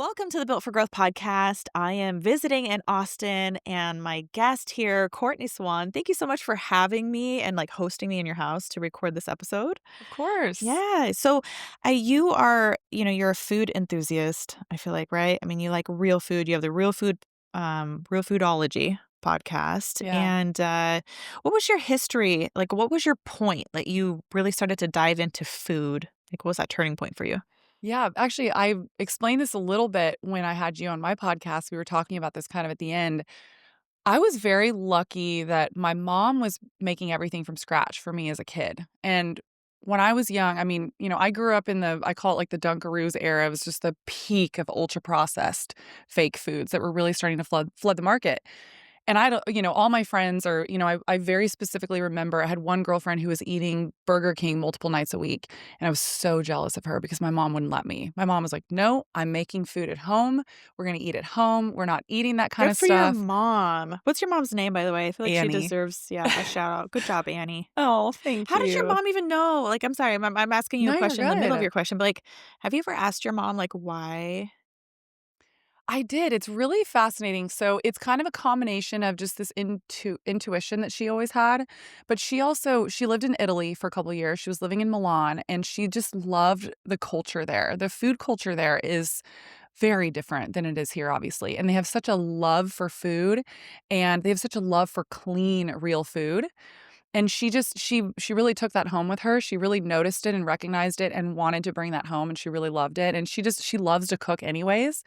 Welcome to the Built for Growth podcast. I am visiting in Austin and my guest here, Courtney Swan. Thank you so much for having me and hosting me in your house to record this episode. Of course. Yeah. So you are, you're a food enthusiast, I feel like, right? I mean, you like real food. You have the Real Foodology podcast. Yeah. And what was your history? What was your point that you really started to dive into food? What was that turning point for you? Yeah. Actually, I explained this a little bit when I had you on my podcast. We were talking about this kind of at the end. I was very lucky that my mom was making everything from scratch for me as a kid. And when I was young, I grew up in I call it like the Dunkaroos era. It was just the peak of ultra processed fake foods that were really starting to flood the market. And I don't, all my friends are, I very specifically remember I had one girlfriend who was eating Burger King multiple nights a week. And I was so jealous of her because my mom wouldn't let me. My mom was like, no, I'm making food at home. We're going to eat at home. We're not eating that kind Good of for your stuff. mom. What's your mom's name, by the way? I feel like she Annie. deserves, a shout out. Good job, Annie. Oh, thank How did your you. mom even know? I'm sorry, I'm asking you a No, you're question in the middle of good. your question, but have you ever asked your mom why? I did. It's really fascinating. So it's kind of a combination of just this intuition that she always had, but she lived in Italy for a couple of years. She was living in Milan, and she just loved the culture there. The food culture there is very different than it is here, obviously. And they have such a love for food, and they have such a love for clean, real food. And she really took that home with her. She really noticed it and recognized it and wanted to bring that home, and she really loved it. And she loves to cook anyways.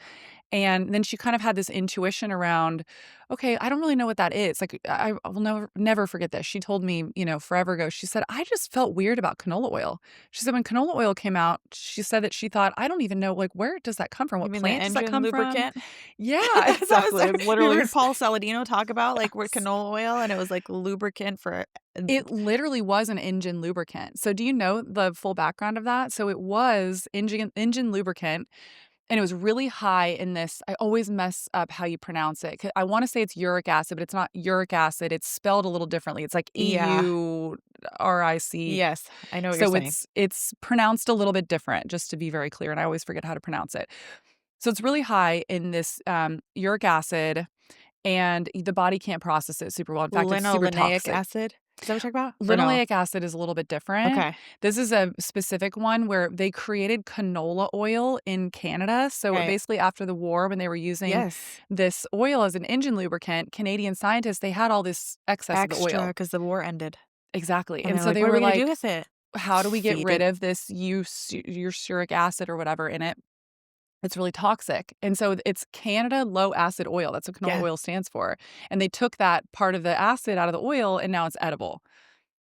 And then she kind of had this intuition around, okay, I don't really know what that is. I will never forget this. She told me, forever ago, she said, I just felt weird about canola oil. She said when canola oil came out, she said that she thought, I don't even know, where does that come from? You What mean the plant does that engine come from? lubricant? Yeah, That was exactly. It you ever literally heard Paul Saladino talk about where yes. canola oil and it was lubricant for It literally was an engine lubricant. So do you know the full background of that? So it was engine lubricant. And it was really high in this. I always mess up how you pronounce it. I want to say it's uric acid, but it's not uric acid. It's spelled a little differently. It's like Yeah. EURIC. Yes, I know what you're So saying. it's pronounced a little bit different, just to be very clear. And I always forget how to pronounce it. So it's really high in this uric acid, and the body can't process it super well. In fact, it's super Linoleic toxic. acid? Is that what you're talking about? Or no? Linoleic acid is a little bit different. Okay. This is a specific one where they created canola oil in Canada. So Right. basically after the war, when they were using Yes. this oil as an engine lubricant, Canadian scientists, they had all this excess of the Extra oil. because the war ended. Exactly. And And they're so like, they "What are were we gonna do like, with it?" how do we get Feed rid it. of this uric acid or whatever in it? It's really toxic. And so it's Canada low acid oil. That's what canola Yeah. oil stands for. And they took that part of the acid out of the oil, and now it's edible.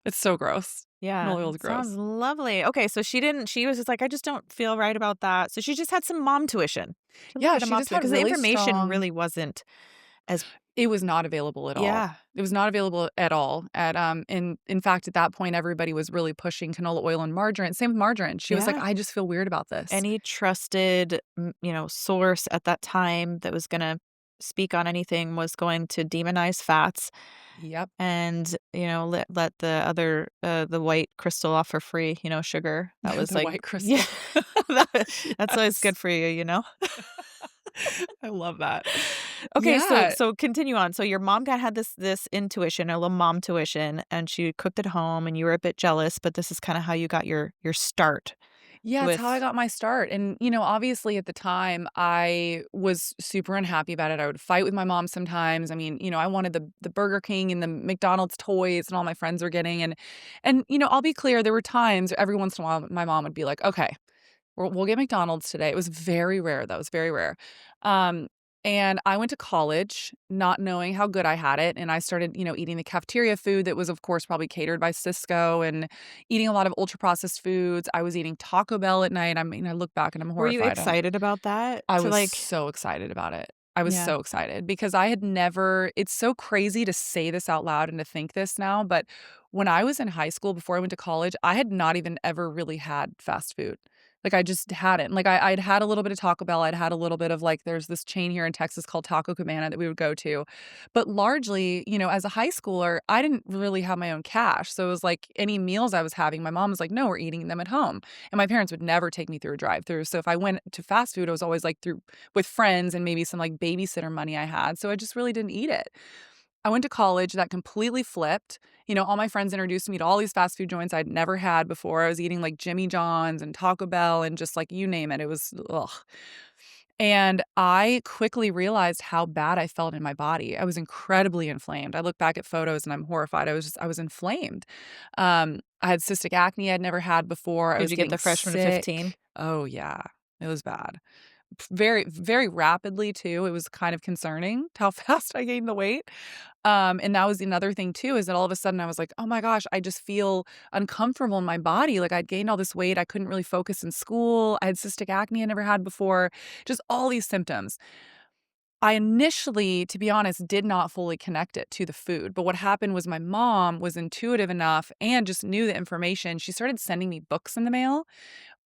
It's so gross. Yeah, Canola oil is it sounds gross. lovely. Okay, so she was just like, "I just don't feel right about that." So she just had some mom tuition. She had a little Yeah, bit of she mom just tuition had because the really information strong. really wasn't as It was not available at all. yeah. It was not available at all. In fact, at that point, everybody was really pushing canola oil and margarine. Same with margarine. She was like, Yeah. "I just feel weird about this." Any trusted, source at that time that was gonna speak on anything was going to demonize fats Yep. and, let the other, the white crystal off for free, sugar. That was The like white yeah. crystal. That's always Yes. good for you, you know? I love that. Okay, so Yeah. continue on. So your mom had this intuition, a little mom tuition, and she cooked at home, and you were a bit jealous, but this is kind of how you got your start Yeah, it's how I with got my start. And, obviously at the time I was super unhappy about it. I would fight with my mom sometimes. I wanted the Burger King and the McDonald's toys and all my friends were getting. And I'll be clear, there were times every once in a while my mom would be like, okay, we'll get McDonald's today. It was very rare, though. It was very rare. Um, and I went to college not knowing how good I had it. And I started, eating the cafeteria food that was, of course, probably catered by Cisco and eating a lot of ultra processed foods. I was eating Taco Bell at night. I look back and I'm were you horrified. excited about that? I To was so excited about it. I was yeah. so excited because I had never, it's so crazy to say this out loud and to think this now, but when I was in high school before I went to college, I had not even ever really had fast food. Like, I just hadn't. Like, I'd had a little bit of Taco Bell, I'd had a little bit of, like there's this chain here in Texas called Taco Cabana that we would go to, but largely, as a high schooler, I didn't really have my own cash, so it was like any meals I was having, my mom was like, "No, we're eating them at home," and my parents would never take me through a drive-through, so if I went to fast food, it was always, like, through with friends and maybe some, like, babysitter money I had, so I just really didn't eat it. I went to college, that completely flipped. All my friends introduced me to all these fast food joints I'd never had before. I was eating like Jimmy John's and Taco Bell and just like you name it. It was ugh. And I quickly realized how bad I felt in my body. I was incredibly inflamed. I look back at photos and I'm horrified. I was inflamed. I had cystic acne I'd never had before. I Did was you get getting the freshman of sick. 15? Oh yeah. It was bad. Very, very rapidly too. It was kind of concerning how fast I gained the weight. And that was another thing too, is that all of a sudden I was like, "Oh my gosh, I just feel uncomfortable in my body." Like I'd gained all this weight. I couldn't really focus in school. I had cystic acne I never had before. Just all these symptoms. I initially, to be honest, did not fully connect it to the food. But what happened was my mom was intuitive enough and just knew the information. She started sending me books in the mail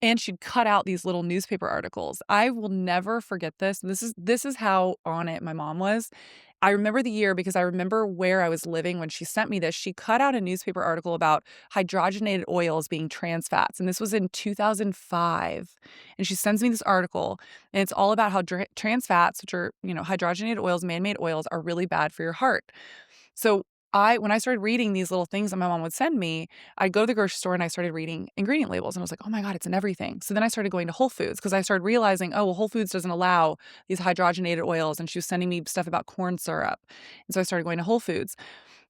and she'd cut out these little newspaper articles. I will never forget this. This is how on it my mom was. I remember the year because I remember where I was living when she sent me this. She cut out a newspaper article about hydrogenated oils being trans fats, and this was in 2005. And she sends me this article, and it's all about how trans fats, which are, hydrogenated oils, man-made oils, are really bad for your heart. So when I started reading these little things that my mom would send me, I'd go to the grocery store and I started reading ingredient labels and I was like, "Oh my God, it's in everything." So then I started going to Whole Foods because I started realizing, oh, well, Whole Foods doesn't allow these hydrogenated oils. And she was sending me stuff about corn syrup. And so I started going to Whole Foods.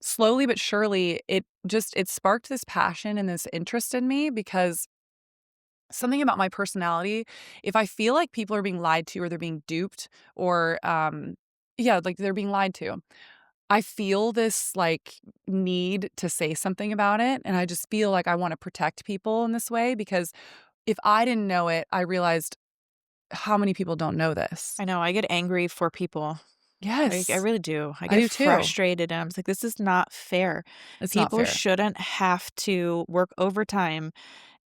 Slowly but surely, it sparked this passion and this interest in me because something about my personality, if I feel like people are being lied to or they're being duped or yeah, like they're being lied to, I feel this, like, need to say something about it, and I just feel like I wanna protect people in this way because if I didn't know it, I realized how many people don't know this. I know, I get angry for people. I Yes, really do. I I get do too. frustrated, and I'm just like, "This is not fair." It's not People fair. shouldn't have to work overtime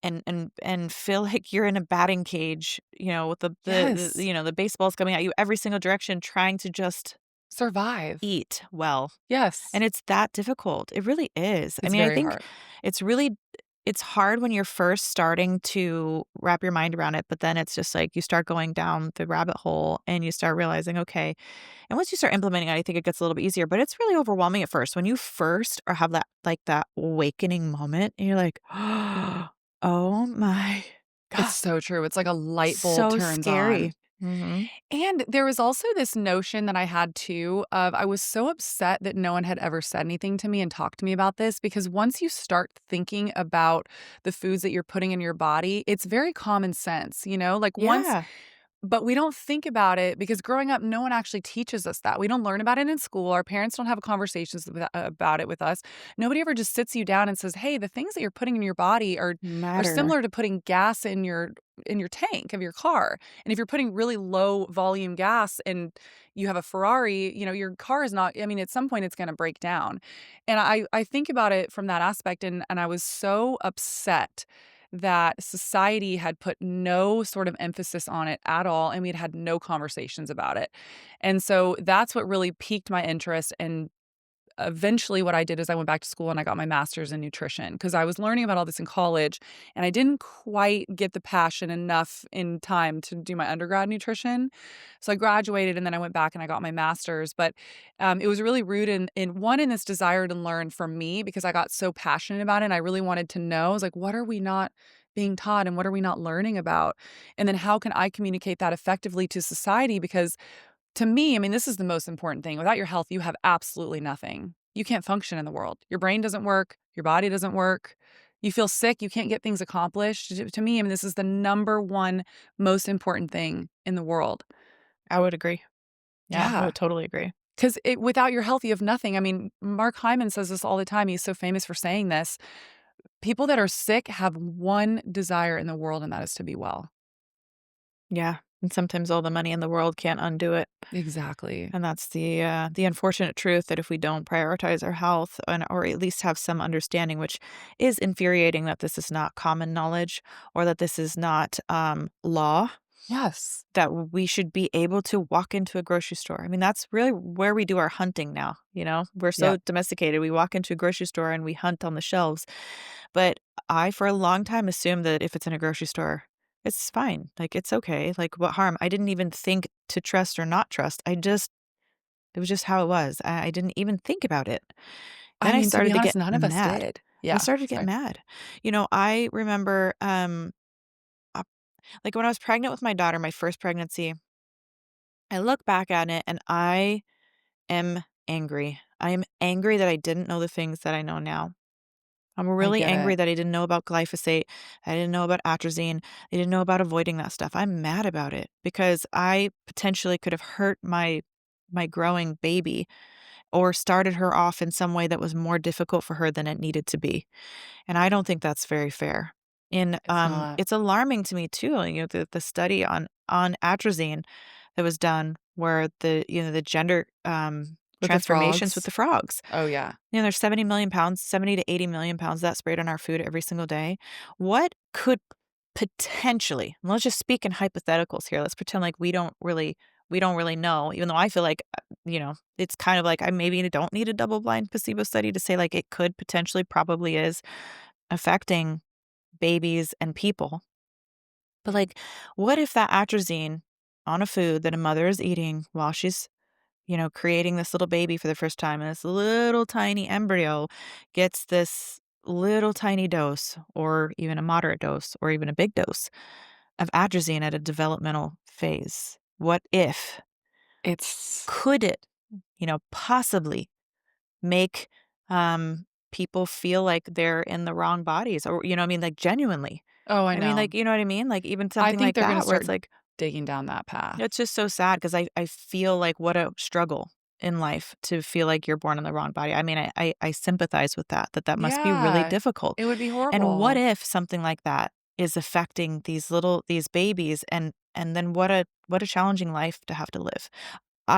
and feel like you're in a batting cage, with Yes. the baseball's coming at you every single direction trying to just Survive. eat well. Yes. And it's that difficult. It really is. I It's mean, I very think hard. it's really it's hard when you're first starting to wrap your mind around it, but then it's just like you start going down the rabbit hole and you start realizing, okay. And once you start implementing it, I think it gets a little bit easier, but it's really overwhelming at first. When you first or have that awakening moment and you're like, "Oh my It's god, so true. It's like a light bulb so turns on. scary." Mhm. And there was also this notion that I had too of I was so upset that no one had ever said anything to me and talked to me about this because once you start thinking about the foods that you're putting in your body, it's very common sense, Like once Yeah. but we don't think about it because growing up, no one actually teaches us that. We don't learn about it in school. Our parents don't have conversations about it with us. Nobody ever just sits you down and says, "Hey, the things that you're putting in your body are Matter. similar to putting gas in your tank of your car. And if you're putting really low volume gas and you have a Ferrari, your car is not, I mean, at some point it's going to break down." And I think about it from that aspect. And I was so upset that society had put no sort of emphasis on it at all. And we had had no conversations about it. And so that's what really piqued my interest. And eventually what I did is I went back to school and I got my master's in nutrition because I was learning about all this in college and I didn't quite get the passion enough in time to do my undergrad nutrition. So I graduated and then I went back and I got my master's. But it was really rooted in this desire to learn from me because I got so passionate about it. And I really wanted to know, I was like, what are we not being taught and what are we not learning about? And then how can I communicate that effectively to society? Because to me, I mean, this is the most important thing. Without your health, you have absolutely nothing. You can't function in the world. Your brain doesn't work. Your body doesn't work. You feel sick. You can't get things accomplished. To me, I mean, this is the number one most important thing in the world. I would agree. Yeah, I Yeah. would totally agree. Because without your health, you have nothing. I mean, Mark Hyman says this all the time. He's so famous for saying this. People that are sick have one desire in the world, and that is to be well. Yeah. And sometimes all the money in the world can't undo it. Exactly. And that's the unfortunate truth that if we don't prioritize our health and or at least have some understanding, which is infuriating that this is not common knowledge or that this is not, law, Yes. that we should be able to walk into a grocery store. I mean, that's really where we do our hunting now, you know? We're so Yep. domesticated. We walk into a grocery store and we hunt on the shelves. But I, for a long time, assumed that if it's in a grocery store, it's fine. Like, it's okay. Like, what harm? I didn't even think to trust or not trust. It was just how it was. I didn't even think about it. I Then I mean, to be started to honest, get none of us mad. did. I Yeah, started to get sorry. mad. I remember, uh, like, when I was pregnant with my daughter, my first pregnancy, I look back at it and I am angry. I am angry that I didn't know the things that I know now. I'm I really get angry it. that I didn't know about glyphosate. I didn't know about atrazine. I didn't know about avoiding that stuff. I'm mad about it because I potentially could have hurt my growing baby or started her off in some way that was more difficult for her than it needed to be. And I don't think that's very fair. And It's not. it's alarming to me too, the study on atrazine that was done where the gender With the transformations with frogs? the frogs. Oh, yeah. There's 70 million pounds, 70 to 80 million pounds that sprayed on our food every single day. What could potentially, and let's just speak in hypotheticals here. Let's pretend like we don't really know, even though I feel like, it's kind of like I maybe don't need a double blind placebo study to say like it could potentially probably is affecting babies and people. But like, what if that atrazine on a food that a mother is eating while she's creating this little baby for the first time, and this little tiny embryo gets this little tiny dose, or even a moderate dose, or even a big dose of atrazine at a developmental phase. What if? It's Could it, possibly make people feel like they're in the wrong bodies, or, what I mean, like genuinely? Oh, I I mean, know. like, you know what I mean? Like, even I something think like they're gonna that, where start it's like, digging down that path. it's just so sad because I feel like what a struggle in life to feel like you're born in the wrong body. I mean, I sympathize with that must be really Yeah. difficult. It would be And what horrible. if something like that is affecting these babies, and then what a challenging life to have to live.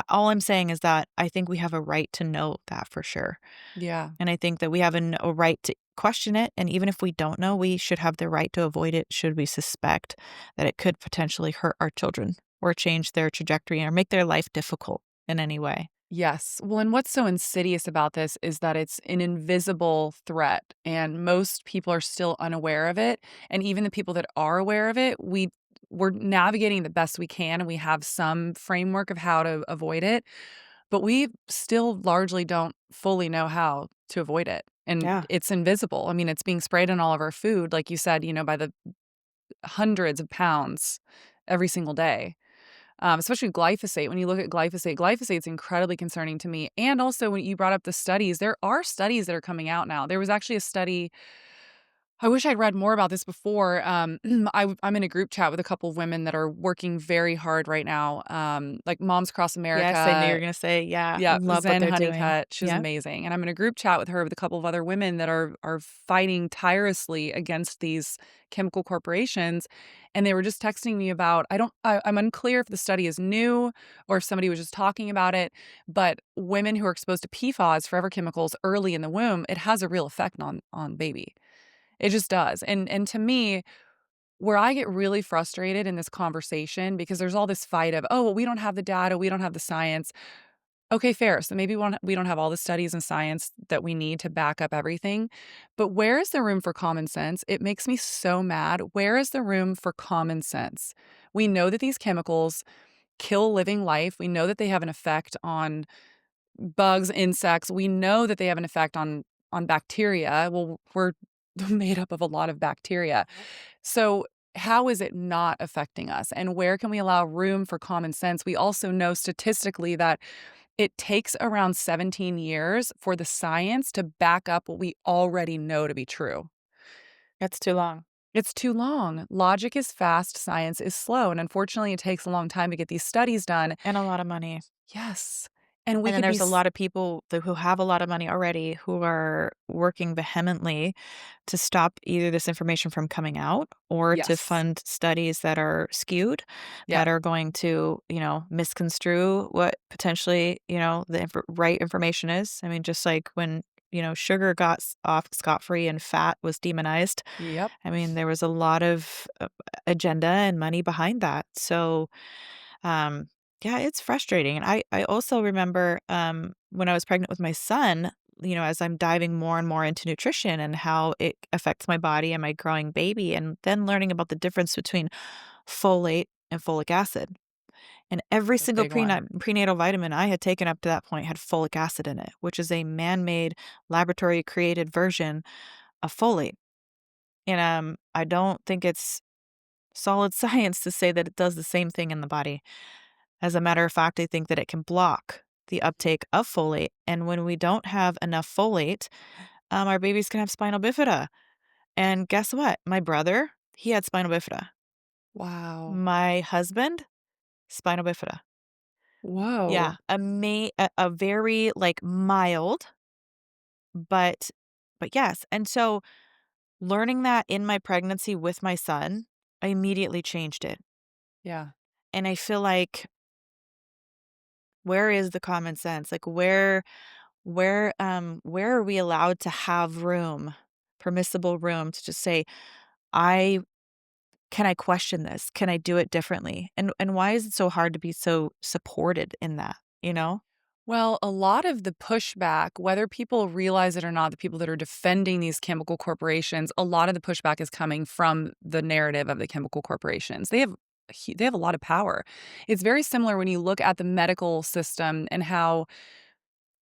All I'm saying is that I think we have a right to know that for sure. Yeah. And I think that we have a right to question it, and even if we don't know, we should have the right to avoid it should we suspect that it could potentially hurt our children or change their trajectory or make their life difficult in any way. Yes. Well, and what's so insidious about this is that it's an invisible threat, and most people are still unaware of it. And even the people that are aware of it, we're navigating the best we can, and we have some framework of how to avoid it, but we still largely don't fully know how to avoid it. And Yeah. it's invisible. I mean, it's being sprayed on all of our food, like you said, by the hundreds of pounds every single day. Especially glyphosate. When you look at glyphosate, glyphosate's incredibly concerning to me. And also, when you brought up the studies, there are studies that are coming out now. There was actually a study. I wish I'd read more about this before. I'm in a group chat with a couple of women that are working very hard right now, like Moms Across Yes, I knew you were America. gonna say, yeah, I Yeah, love what Zen they're doing. Honeycutt, she's Yeah. amazing, and I'm in a group chat with her with a couple of other women that are fighting tirelessly against these chemical corporations, and they were just texting me about I'm unclear if the study is new or if somebody was just talking about it, but women who are exposed to PFAS, forever chemicals, early in the womb, it has a real effect on baby. It just does, and to me, where I get really frustrated in this conversation because there's all this fight of, "Oh, well, we don't have the data, we don't have the science." Okay, fair. So maybe we don't have all the studies and science that we need to back up everything. But where is the room for common sense? It makes me so mad. Where is the room for common sense? We know that these chemicals kill living life. We know that they have an effect on bugs, insects. We know that they have an effect on bacteria. Well, we're made up of a lot of bacteria. So how is it not affecting us? And where can we allow room for common sense? We also know statistically that it takes around 17 years for the science to back up what we already know to be true. It's too long It's too long. Logic is fast, science is slow, and unfortunately, it takes a long time to get these studies done. and a lot of money. Yes. And we And then could be there's a s lot of people who have a lot of money already who are working vehemently to stop either this information from coming out or to Yes. fund studies that are skewed, Yep. that are going to, misconstrue what potentially, the right information is. I mean, just like when, sugar got off scot-free and fat was demonized. Yep. I mean, there was a lot of agenda and money behind that. So, um, yeah, it's frustrating. And I also remember, when I was pregnant with my son, as I'm diving more and more into nutrition and how it affects my body and my growing baby, and then learning about the difference between folate and folic acid. And every A single big one. prenatal vitamin I had taken up to that point had folic acid in it, which is a man-made, laboratory created version of folate. And I don't think it's solid science to say that it does the same thing in the body. As a matter of fact, I think that it can block the uptake of folate. And when we don't have enough folate, our babies can have spinal bifida. And guess what? My brother, he had spinal bifida. Wow. My husband, spinal bifida. Yeah, Whoa. a very like mild, but yes. And so learning that in my pregnancy with my son, I immediately changed it. Yeah. And I feel like, where is the common sense? Like, where are we allowed to have room, permissible room to just say, I can I question this? Can I do it differently? And why is it so hard to be so supported in that, you know? Well, a lot of the pushback, whether people realize it or not, the people that are defending these chemical corporations, a lot of the pushback is coming from the narrative of the chemical corporations. They have a lot of power. It's very similar when you look at the medical system and how,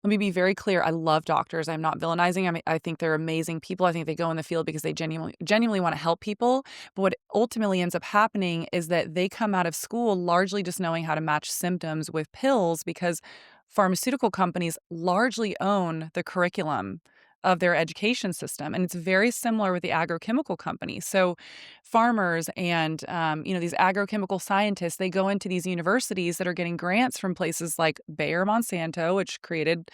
let me be very clear. I love doctors. I'm not villainizing. I think they're amazing people. I think they go in the field because they genuinely want to help people. But what ultimately ends up happening is that they come out of school largely just knowing how to match symptoms with pills because pharmaceutical companies largely own the curriculum of their education system. And it's very similar with the agrochemical companies. So farmers and these agrochemical scientists, they go into these universities that are getting grants from places like Bayer Monsanto, which created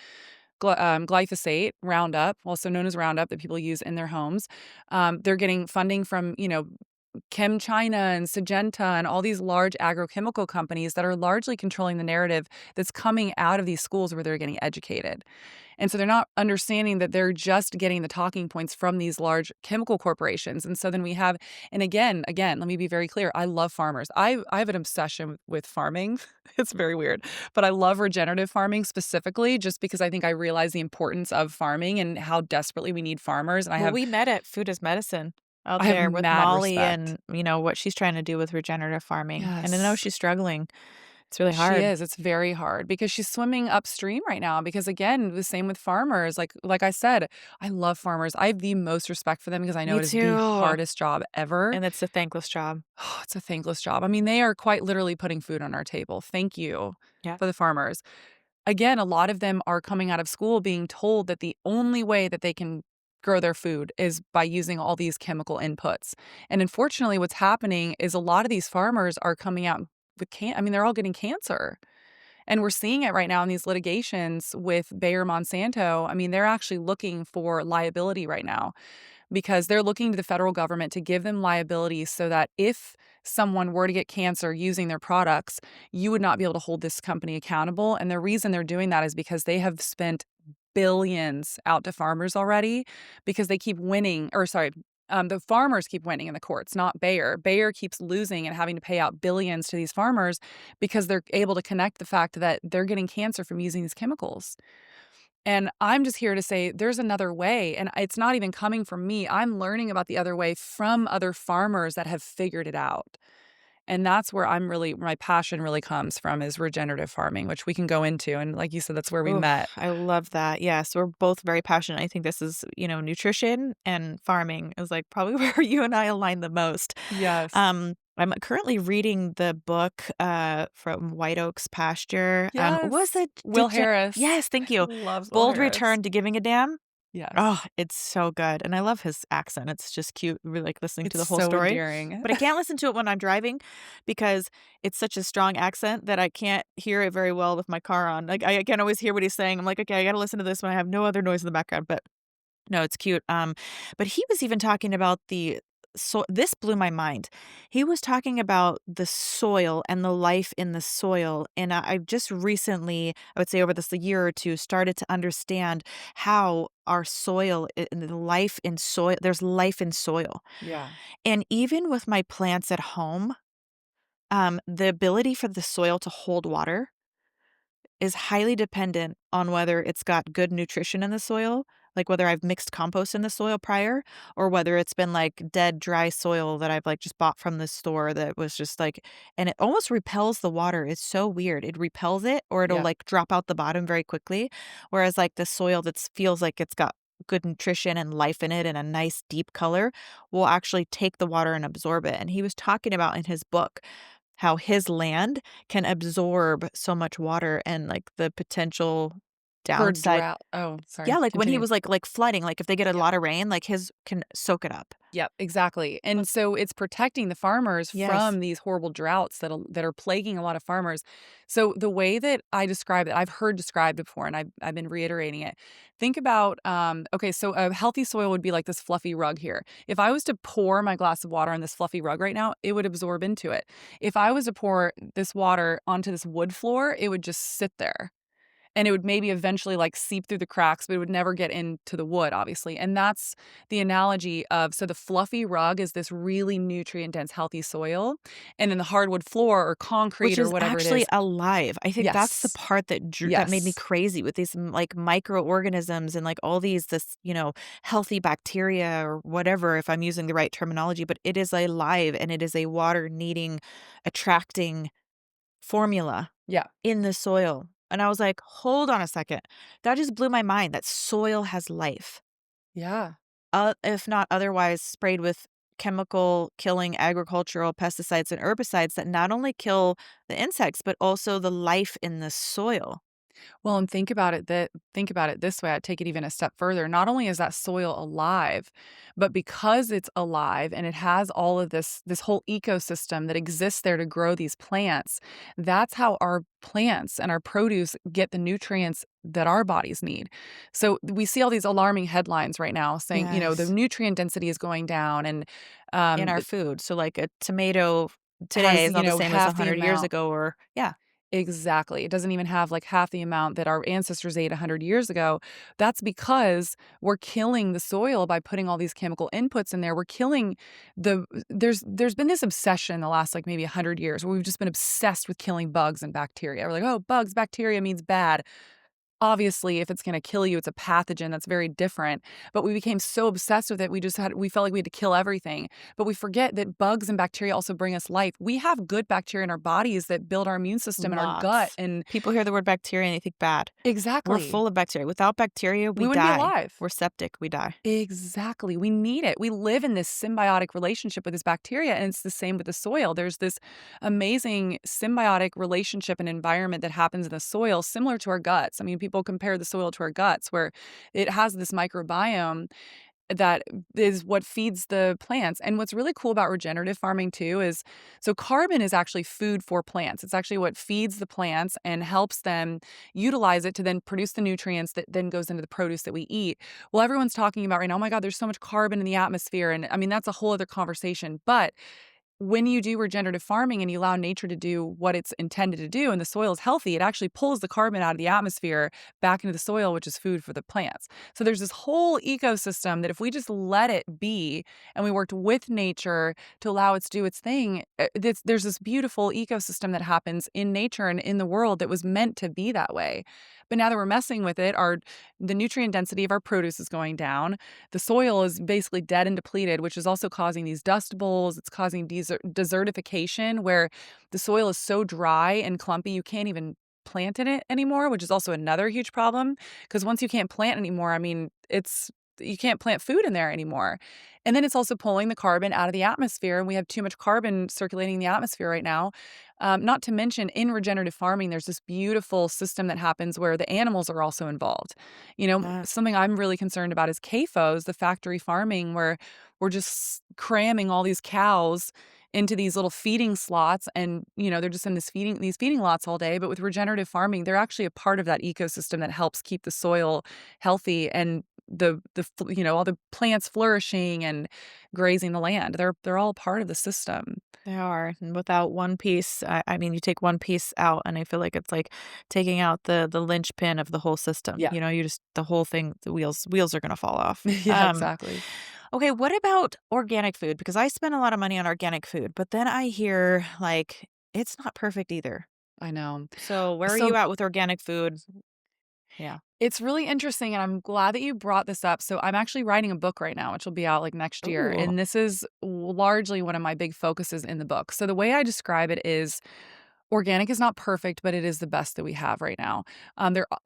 glyphosate, Roundup, also known as Roundup, that people use in their homes. They're getting funding from, ChemChina and Syngenta and all these large agrochemical companies that are largely controlling the narrative that's coming out of these schools where they're getting educated. And so they're not understanding that they're just getting the talking points from these large chemical corporations. And so then we have, and again, let me be very clear. I love farmers. I have an obsession with farming. It's very weird, but I love regenerative farming specifically just because I think I realize the importance of farming and how desperately we need farmers. And Well, we met at Food is Medicine out I have there with mad Molly respect. and, what she's trying to do with regenerative farming. And I know Yes. she's struggling. It's really She hard. is, it's very hard because she's swimming upstream right now because, again, the same with farmers, like I said, I love farmers. I have the most respect for them because I know Me it is the too. hardest job ever. And it's a thankless job. Oh, it's a thankless job. I mean, they are quite literally putting food on our table. Thank you Yeah. for the farmers. Again, a lot of them are coming out of school being told that the only way that they can grow their food is by using all these chemical inputs. And unfortunately, what's happening is a lot of these farmers are coming out with they're all getting cancer. And we're seeing it right now in these litigations with Bayer Monsanto. I mean, they're actually looking for liability right now because they're looking to the federal government to give them liability so that if someone were to get cancer using their products, you would not be able to hold this company accountable. And the reason they're doing that is because they have spent billions out to farmers already because they keep winning, or sorry, the farmers keep winning in the courts, not Bayer. Bayer keeps losing and having to pay out billions to these farmers because they're able to connect the fact that they're getting cancer from using these chemicals. And I'm just here to say there's another way, and it's not even coming from me. I'm learning about the other way from other farmers that have figured it out. And that's where my passion really comes from, is regenerative farming, which we can go into. And like you said, that's where we Oh, met. I love that. Yes, we're both very passionate. I think this is, nutrition and farming is like probably where you and I align the most. Yes. I'm currently reading the book from White Oaks Pasture. What was Yes. it? Will Harris. Yes, thank you. Loves Will Bold Harris. Return to Giving a Damn. Yes. Oh, it's so good, and I love his accent, it's just cute, we like listening to It's the whole so story, endearing. but I can't listen to it when I'm driving because it's such a strong accent that I can't hear it very well with my car on, like, I can't always hear what he's saying, I'm like, "Okay, I gotta listen to this when I have no other noise in the background," but no, it's cute, but he was even talking about this blew my mind. He was talking about the soil and the life in the soil, and I've just recently, I would say over this year or 2, started to understand how our soil I and the life in soil there's life in soil, Yeah. and even with my plants at home, the ability for the soil to hold water is highly dependent on whether it's got good nutrition in the soil, like whether I've mixed compost in the soil prior or whether it's been like dead, dry soil that I've like just bought from the store that was just like, and it almost repels the water. It's so weird. It repels it or it'll Yep. like drop out the bottom very quickly. Whereas like the soil that feels like it's got good nutrition and life in it and a nice deep color will actually take the water and absorb it. And he was talking about in his book how his land can absorb so much water and, like, the potential For downside. drought. Oh, Yeah, sorry. like, when he Continue. was, like, flooding, like, if they get a Yep. lot of rain, like, his can soak it up. Yep, exactly. And But so it's protecting the farmers yes. from these horrible droughts that are plaguing a lot of farmers. So the way that I describe it, I've heard described before, and I've been reiterating it. Think about okay, so a healthy soil would be like this fluffy rug here. If I was to pour my glass of water on this fluffy rug right now, it would absorb into it. If I was to pour this water onto this wood floor, it would just sit there. And it would maybe eventually, like, seep through the cracks, but it would never get into the wood, obviously, and that's the analogy of so the fluffy rug is this really nutrient-dense, healthy soil, and then the hardwood floor or concrete Which or is whatever it actually is. alive. I think that's the Yes. part that made me Yes. crazy with these, like, microorganisms and, like, all healthy bacteria or whatever, if I'm using the right terminology, but it is alive and it is a water-needing, attracting formula Yeah. in the soil. And I was like, "Hold on a second." That just blew my mind that soil has life, Yeah. if not otherwise sprayed with chemical killing agricultural pesticides and herbicides that not only kill the insects, but also the life in the soil. Well, and think about it this way, I'd take it even a step further. Not only is that soil alive, but because it's alive and it has all of this whole ecosystem that exists there to grow these plants, that's how our plants and our produce get the nutrients that our bodies need. So we see all these alarming headlines right now saying, the Yes. nutrient density is going down and In our it food. So, like, a tomato today has, is not the same as half the 100 years amount. ago or yeah. Exactly. It doesn't even have like half the amount that our ancestors ate 100 years ago. That's because we're killing the soil by putting all these chemical inputs in there. We're killing there's been this obsession the last like maybe 100 years where we've just been obsessed with killing bugs and bacteria. We're like, "Oh, bugs, bacteria means bad." Obviously, if it's gonna kill you, it's a pathogen that's very different, but we became so obsessed with it, we felt like we had to kill everything, but we forget that bugs and bacteria also bring us life. We have good bacteria in our bodies that build our immune system and our gut Lots. and People hear the word bacteria and they think bad. We're exactly. full of bacteria. Without bacteria, we We wouldn't be die. alive. We're septic, we die. Exactly. We need it. We live in this symbiotic relationship with this bacteria, and it's the same with the soil. There's this amazing symbiotic relationship and environment that happens in the soil, similar to our guts. I mean, people compare the soil to our guts, where it has this microbiome that is what feeds the plants. And what's really cool about regenerative farming too is so carbon is actually food for plants. It's actually what feeds the plants and helps them utilize it to then produce the nutrients that then goes into the produce that we eat. Well, everyone's talking about right now, oh my God, there's so much carbon in the atmosphere. And I mean, that's a whole other conversation. But when you do regenerative farming and you allow nature to do what it's intended to do and the soil is healthy, it actually pulls the carbon out of the atmosphere back into the soil, which is food for the plants. So there's this whole ecosystem that if we just let it be and we worked with nature to allow it to do its thing, there's this beautiful ecosystem that happens in nature and in the world that was meant to be that way. But now that we're messing with it, the nutrient density of our produce is going down. The soil is basically dead and depleted, which is also causing these dust bowls. It's causing desertification where the soil is so dry and clumpy you can't even plant in it anymore, which is also another huge problem because once you can't plant anymore, I mean, it's you can't plant food in there anymore. And then it's also pulling the carbon out of the atmosphere and we have too much carbon circulating in the atmosphere right now. Not to mention in regenerative farming, there's this beautiful system that happens where the animals are also involved. Uh, Something I'm really concerned about is CAFOs, the factory farming, where we're just cramming all these cows into these little feeding slots, and they're just in these feeding lots all day. But with regenerative farming, they're actually a part of that ecosystem that helps keep the soil healthy, and all the plants flourishing and grazing the land. They're all part of the system. they are, and without one piece, I mean, you take one piece out, and I feel like it's like taking out the linchpin of the whole system. Yeah. You just the whole thing, the wheels are gonna fall off. Yeah, exactly. Okay, what about organic food? Because I spend a lot of money on organic food, but then I hear like it's not perfect either. I know. So where are So you at with organic food? Yeah. it's really interesting, and I'm glad that you brought this up. So I'm actually writing a book right now, which will be out like next year. Ooh. And this is largely one of my big focuses in the book. So the way I describe it is organic is not perfect, but it is the best that we have right now.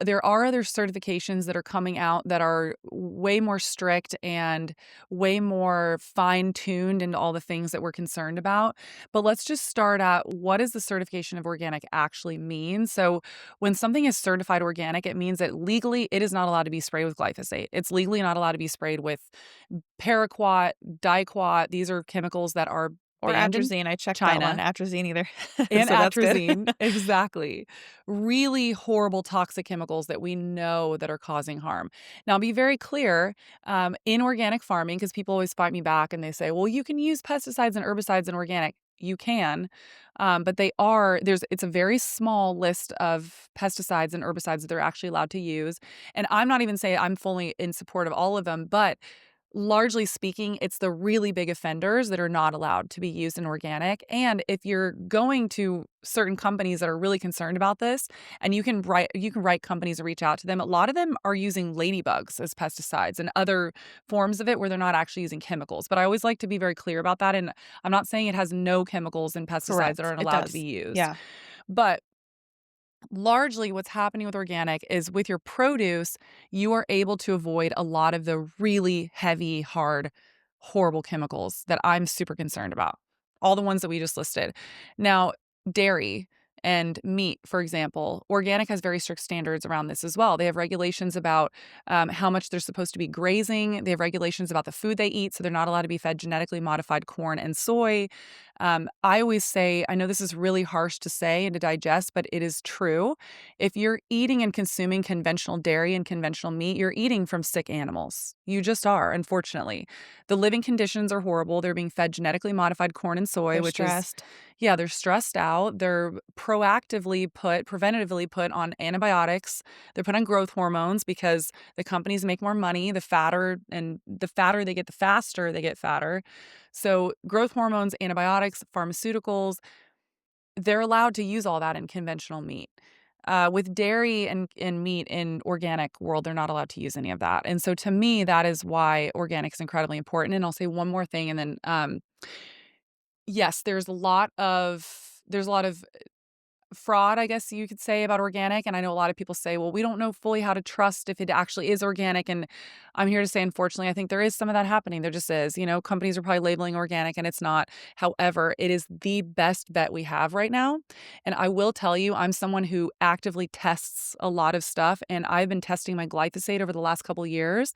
There are other certifications that are coming out that are way more strict and way more fine tuned into all the things that we're concerned about. But let's just start at, what does the certification of organic actually mean? So when something is certified organic, it means that legally it is not allowed to be sprayed with glyphosate. It's legally not allowed to be sprayed with paraquat, diquat. These are chemicals that are Or banned in atrazine. I checked that one. China. Atrazine either. And So that's good. atrazine, exactly. Really horrible toxic chemicals that we know that are causing harm. Now, be very clear, in organic farming, because people always fight me back and they say, well, you can use pesticides and herbicides in organic. You can, but it's a very small list of pesticides and herbicides that they're actually allowed to use. And I'm not even saying I'm fully in support of all of them, but largely speaking, it's the really big offenders that are not allowed to be used in organic. And if you're going to certain companies that are really concerned about this, and you can write companies or reach out to them, a lot of them are using ladybugs as pesticides and other forms of it where they're not actually using chemicals. But I always like to be very clear about that. And I'm not saying it has no chemicals and pesticides that Correct. aren't It allowed to be does. used. Yeah. But largely what's happening with organic is, with your produce, you are able to avoid a lot of the really heavy, hard, horrible chemicals that I'm super concerned about. All the ones that we just listed. Now, dairy and meat, for example, organic has very strict standards around this as well. They have regulations about how much they're supposed to be grazing. They have regulations about the food they eat, so they're not allowed to be fed genetically modified corn and soy. I always say, I know this is really harsh to say and to digest, but it is true. If you're eating and consuming conventional dairy and conventional meat, you're eating from sick animals. You just are, unfortunately. The living conditions are horrible. They're being fed genetically modified corn and soy, They're which is, stressed. yeah, they're stressed out. They're preventatively put on antibiotics. They're put on growth hormones because the companies make more money. The fatter they get, the faster they get fatter. So growth hormones, antibiotics, pharmaceuticals, they're allowed to use all that in conventional meat. With dairy and meat in organic world, they're not allowed to use any of that. And so to me, that is why organic is incredibly important. And I'll say one more thing, and then yes, there's a lot of fraud, I guess you could say, about organic. And I know a lot of people say, well, we don't know fully how to trust if it actually is organic. And I'm here to say, unfortunately, I think there is some of that happening. There just is. Companies are probably labeling organic and it's not. However, it is the best bet we have right now. And I will tell you, I'm someone who actively tests a lot of stuff. And I've been testing my glyphosate over the last couple of years.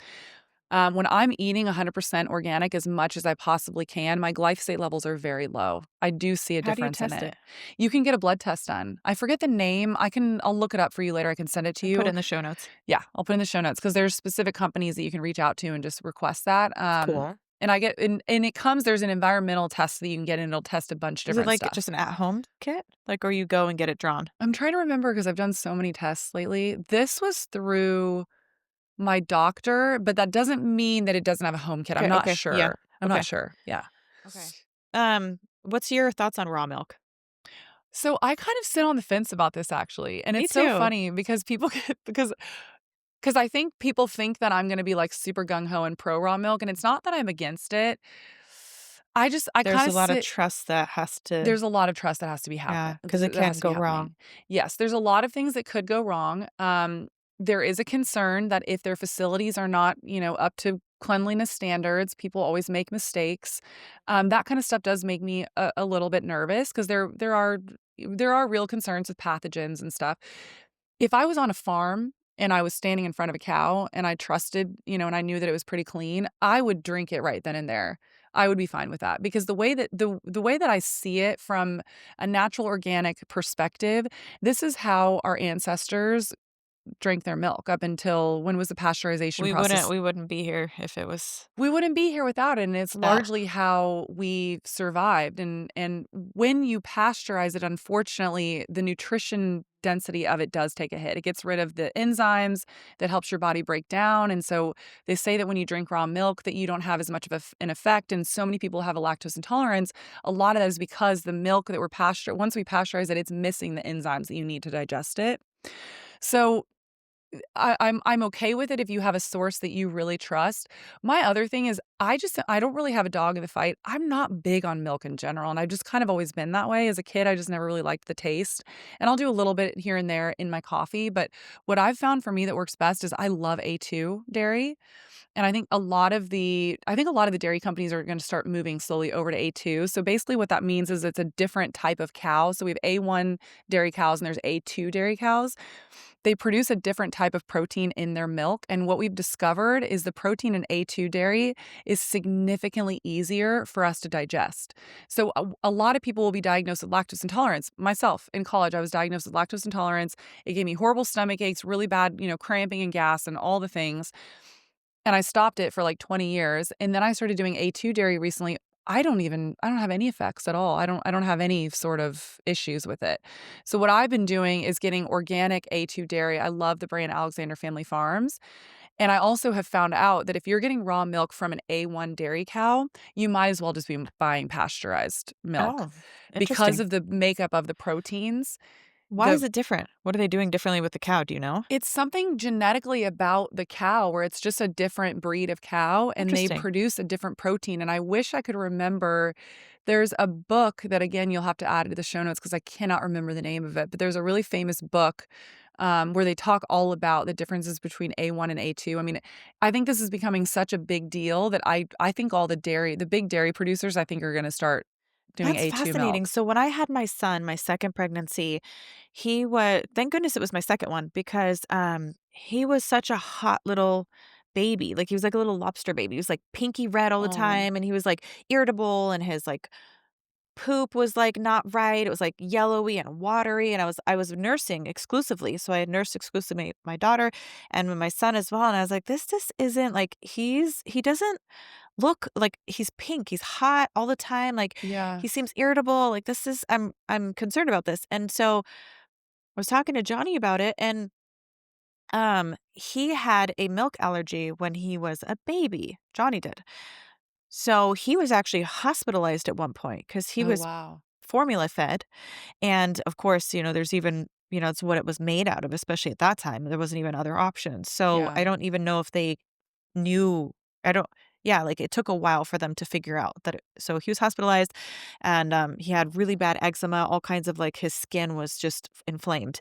When I'm eating 100% organic as much as I possibly can, my glyphosate levels are very low. I do see a How do you difference in test it. it? You can get a blood test done. I forget the name. I'll look it up for you later. I can send it to And put it you. in the show notes. Yeah, I'll put it in the show notes because there's specific companies that you can reach out to and just request that. Cool. And there's an environmental test that you can get, and it'll test a bunch of Is it different like stuff. just an at-home kit? Like, or you go and get it drawn? I'm trying to remember because I've done so many tests lately. This was through my doctor, but that doesn't mean that it doesn't have a home kit. I'm Okay, not okay, yeah, sure. I'm not okay, sure. Yeah. okay. What's your thoughts on raw milk? So I kind of sit on the fence about this, actually. And Me it's so too. funny because people get because I think people think that I'm going to be like super gung ho and pro raw milk, and it's not that I'm against it. I There's kind a of lot of sit trust that has to There's a lot of trust that has to be yeah, happen because it that has can to be go happening. wrong. Yes, there's a lot of things that could go wrong. There is a concern that if their facilities are not, up to cleanliness standards. People always make mistakes. That kind of stuff does make me a little bit nervous because there are real concerns with pathogens and stuff. If I was on a farm and I was standing in front of a cow and I trusted, and I knew that it was pretty clean, I would drink it right then and there. I would be fine with that because the way that I see it from a natural organic perspective, this is how our ancestors drank their milk up until when was the pasteurization We wouldn't process? we wouldn't be here if it was We wouldn't be here without it, and it's that. largely how we survived, and when you pasteurize it, unfortunately, the nutrition density of it does take a hit. It gets rid of the enzymes that helps your body break down, and so they say that when you drink raw milk that you don't have as much of an effect, and so many people have a lactose intolerance. A lot of that is because the milk that we're once we pasteurize it, it's missing the enzymes that you need to digest it. So I'm okay with it if you have a source that you really trust. My other thing is I don't really have a dog in the fight. I'm not big on milk in general, and I've just kind of always been that way. As a kid, I just never really liked the taste, and I'll do a little bit here and there in my coffee, but what I've found for me that works best is I love A2 dairy, and I think a lot of the dairy companies are gonna start moving slowly over to A2. So basically what that means is it's a different type of cow. So we have A1 dairy cows and there's A2 dairy cows. They produce a different type of protein in their milk, and what we've discovered is the protein in A2 dairy is significantly easier for us to digest. So a lot of people will be diagnosed with lactose intolerance. Myself, in college, I was diagnosed with lactose intolerance. It gave me horrible stomach aches, really bad, cramping and gas and all the things, and I stopped it for, like, 20 years, and then I started doing A2 dairy recently. I don't have any effects at all. I don't have any sort of issues with it. So what I've been doing is getting organic A2 dairy. I love the brand Alexander Family Farms, and I also have found out that if you're getting raw milk from an A1 dairy cow, you might as well just be buying pasteurized milk Oh, because interesting. of the makeup of the proteins. Why is The it different? What are they doing differently with the cow, do you know? It's something genetically about the cow where it's just a different breed of cow, and they Interesting. produce a different protein, and I wish I could remember. There's a book that, again, you'll have to add to the show notes because I cannot remember the name of it, but there's a really famous book, where they talk all about the differences between A1 and A2. I mean, I think this is becoming such a big deal that I think all the big dairy producers, I think, are gonna start doing That's A2 fascinating. milk. So when I had my son, my second pregnancy, he was thank goodness it was my second one because, he was such a hot little baby. Like, he was like a little lobster baby. He was, like, pinky red all the Oh, time, and he was, like, irritable, and his, like, poop was, like, not right. It was, like, yellowy and watery, and I was nursing exclusively. So I had nursed exclusively my daughter and my son as well, and I was like, "This just isn't like, he doesn't look like he's pink, he's hot all the time, like, yeah. he seems irritable, like, this is I'm concerned about this." And so, I was talking to Johnny about it, and, he had a milk allergy when he was a baby, Johnny did. So, he was actually hospitalized at one point because he Oh, was wow. formula fed, and, of course, there's even it's what it was made out of, especially at that time, there wasn't even other options. So, Yeah. I don't even know if they knew I don't yeah, like, it took a while for them to figure out that so he was hospitalized, and, he had really bad eczema, all kinds of, like, his skin was just inflamed.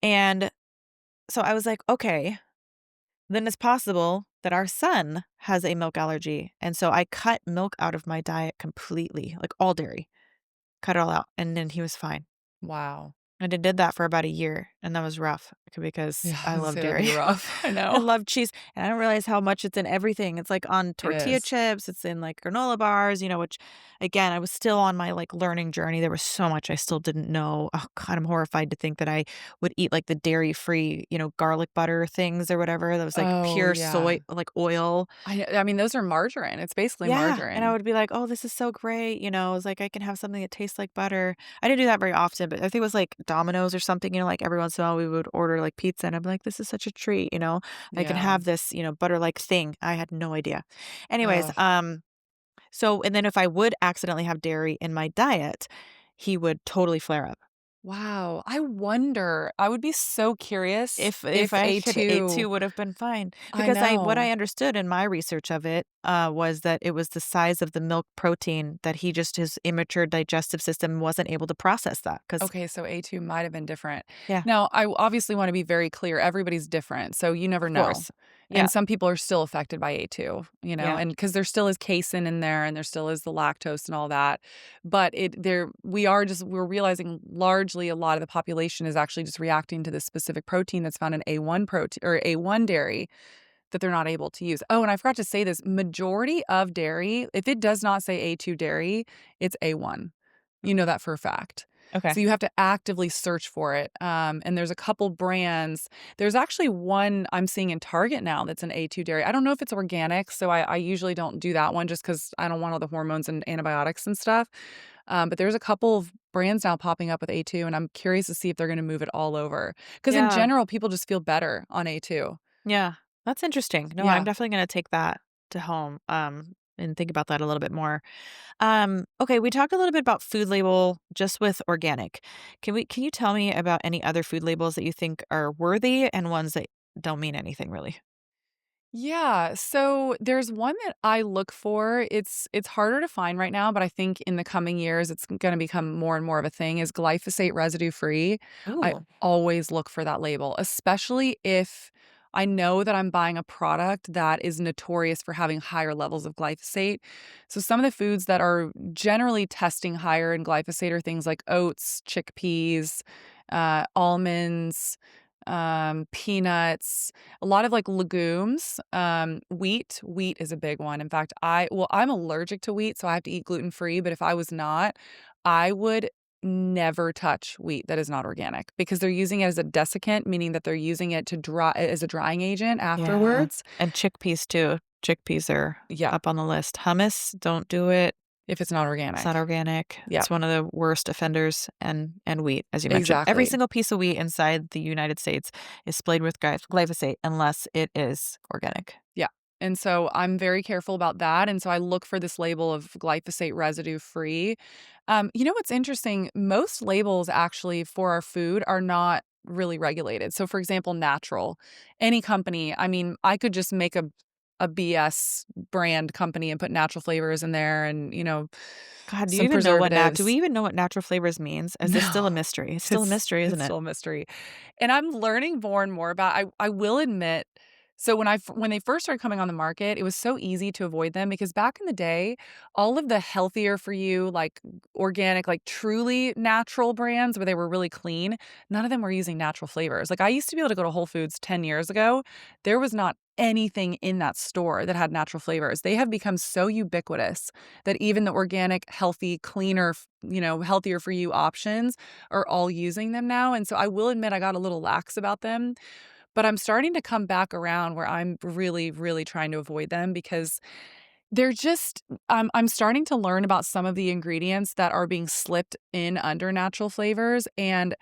And so I was like, "Okay, then it's possible that our son has a milk allergy." And so I cut milk out of my diet completely, like, all dairy, cut it all out, and then he was fine. Wow. And I did that for about a year, and that was rough because Yeah, I I'd love say that'd be dairy. rough. I I know. love cheese, and I don't realize how much it's in everything. It's, like, on It tortilla is. chips, it's in, like, granola bars, which, again, I was still on my, like, learning journey. There was so much I still didn't know. Oh god, I'm horrified to think that I would eat, like, the dairy-free, garlic butter things or whatever that was, like, Oh, pure yeah. soy like, oil. I mean, those are margarine. It's basically Yeah, and I margarine. would be like, "Oh, this is so great," it's like, I can have something that tastes like butter. I didn't do that very often, but I think it was, like, Domino's or something, like, every once in a while, we would order, like, pizza, and I'm like, "This is such a treat," I can Yeah. have this, butter-like thing. I had no idea. Anyways, Ugh. so and then if I would accidentally have dairy in my diet, he would totally flare up. Wow. I wonder, I would be so curious If if I could it A2. too would have been fine I because what I know. understood in my research of it was that it was the size of the milk protein that he just his immature digestive system wasn't able to process that. Because Okay, so A2 might have been different. yeah, Now, I obviously wanna be very clear, everybody's different, so you never of know. course. Yeah, And some people are still affected by A2, yeah, and because there still is casein in there and there still is the lactose and all that. But we're realizing largely a lot of the population is actually just reacting to this specific protein that's found in A1 protein or A1 dairy that they're not able to use. Oh, and I forgot to say this, majority of dairy, if it does not say A2 dairy, it's A1. You know that for a fact. okay. So you have to actively search for it. And there's a couple brands. There's actually one I'm seeing in Target now that's an A2 dairy. I don't know if it's organic, so I usually don't do that one just because I don't want all the hormones and antibiotics and stuff. But there's a couple of brands now popping up with A2, and I'm curious to see if they're going to move it all over. Because in Yeah, general, people just feel better on A2. yeah, that's interesting. No, I'm Yeah. definitely gonna take that to home, and think about that a little bit more. Okay, we talked a little bit about food label just with organic. Can you tell me about any other food labels that you think are worthy and ones that don't mean anything really? Yeah, so there's one that I look for. It's harder to find right now, but I think in the coming years it's going to become more and more of a thing is glyphosate residue free. I Ooh. always look for that label, especially if I know that I'm buying a product that is notorious for having higher levels of glyphosate. So some of the foods that are generally testing higher in glyphosate are things like oats, chickpeas, almonds, peanuts, a lot of, like, legumes, wheat is a big one. In fact, I'm allergic to wheat, so I have to eat gluten-free, but if I was not, I would never touch wheat that is not organic because they're using it as a desiccant, meaning that they're using it to dry as a drying agent Yeah. afterwards. And chickpeas too. Chickpeas are Yeah, up on the list. Hummus, don't do it. if it's not It's not organic. organic. Yeah, It's one of the worst offenders, and wheat, as you mentioned. Every exactly. single piece of wheat inside the United States is sprayed with glyphosate unless it is organic. Yeah, and so I'm very careful about that, and so I look for this label of glyphosate residue free. You know what's interesting? Most labels actually for our food are not really regulated. So, for example, natural. Any company, I mean, I could just make a BS brand company and put natural flavors in there and, God, some do we preservatives. even know what natural flavors means? Is this No. still a mystery? It's still a It's mystery, it's isn't it? still a mystery, and I'm learning more and more about I will admit, so when they first started coming on the market, it was so easy to avoid them because back in the day, all of the healthier for you, like, organic, like, truly natural brands where they were really clean, none of them were using natural flavors. Like, I used to be able to go to Whole Foods 10 years ago, there was not anything in that store that had natural flavors. They have become so ubiquitous that even the organic, healthy, cleaner, healthier for you options are all using them now, and so I will admit I got a little lax about them, but I'm starting to come back around where I'm really, really trying to avoid them because they're just I'm starting to learn about some of the ingredients that are being slipped in under natural flavors, and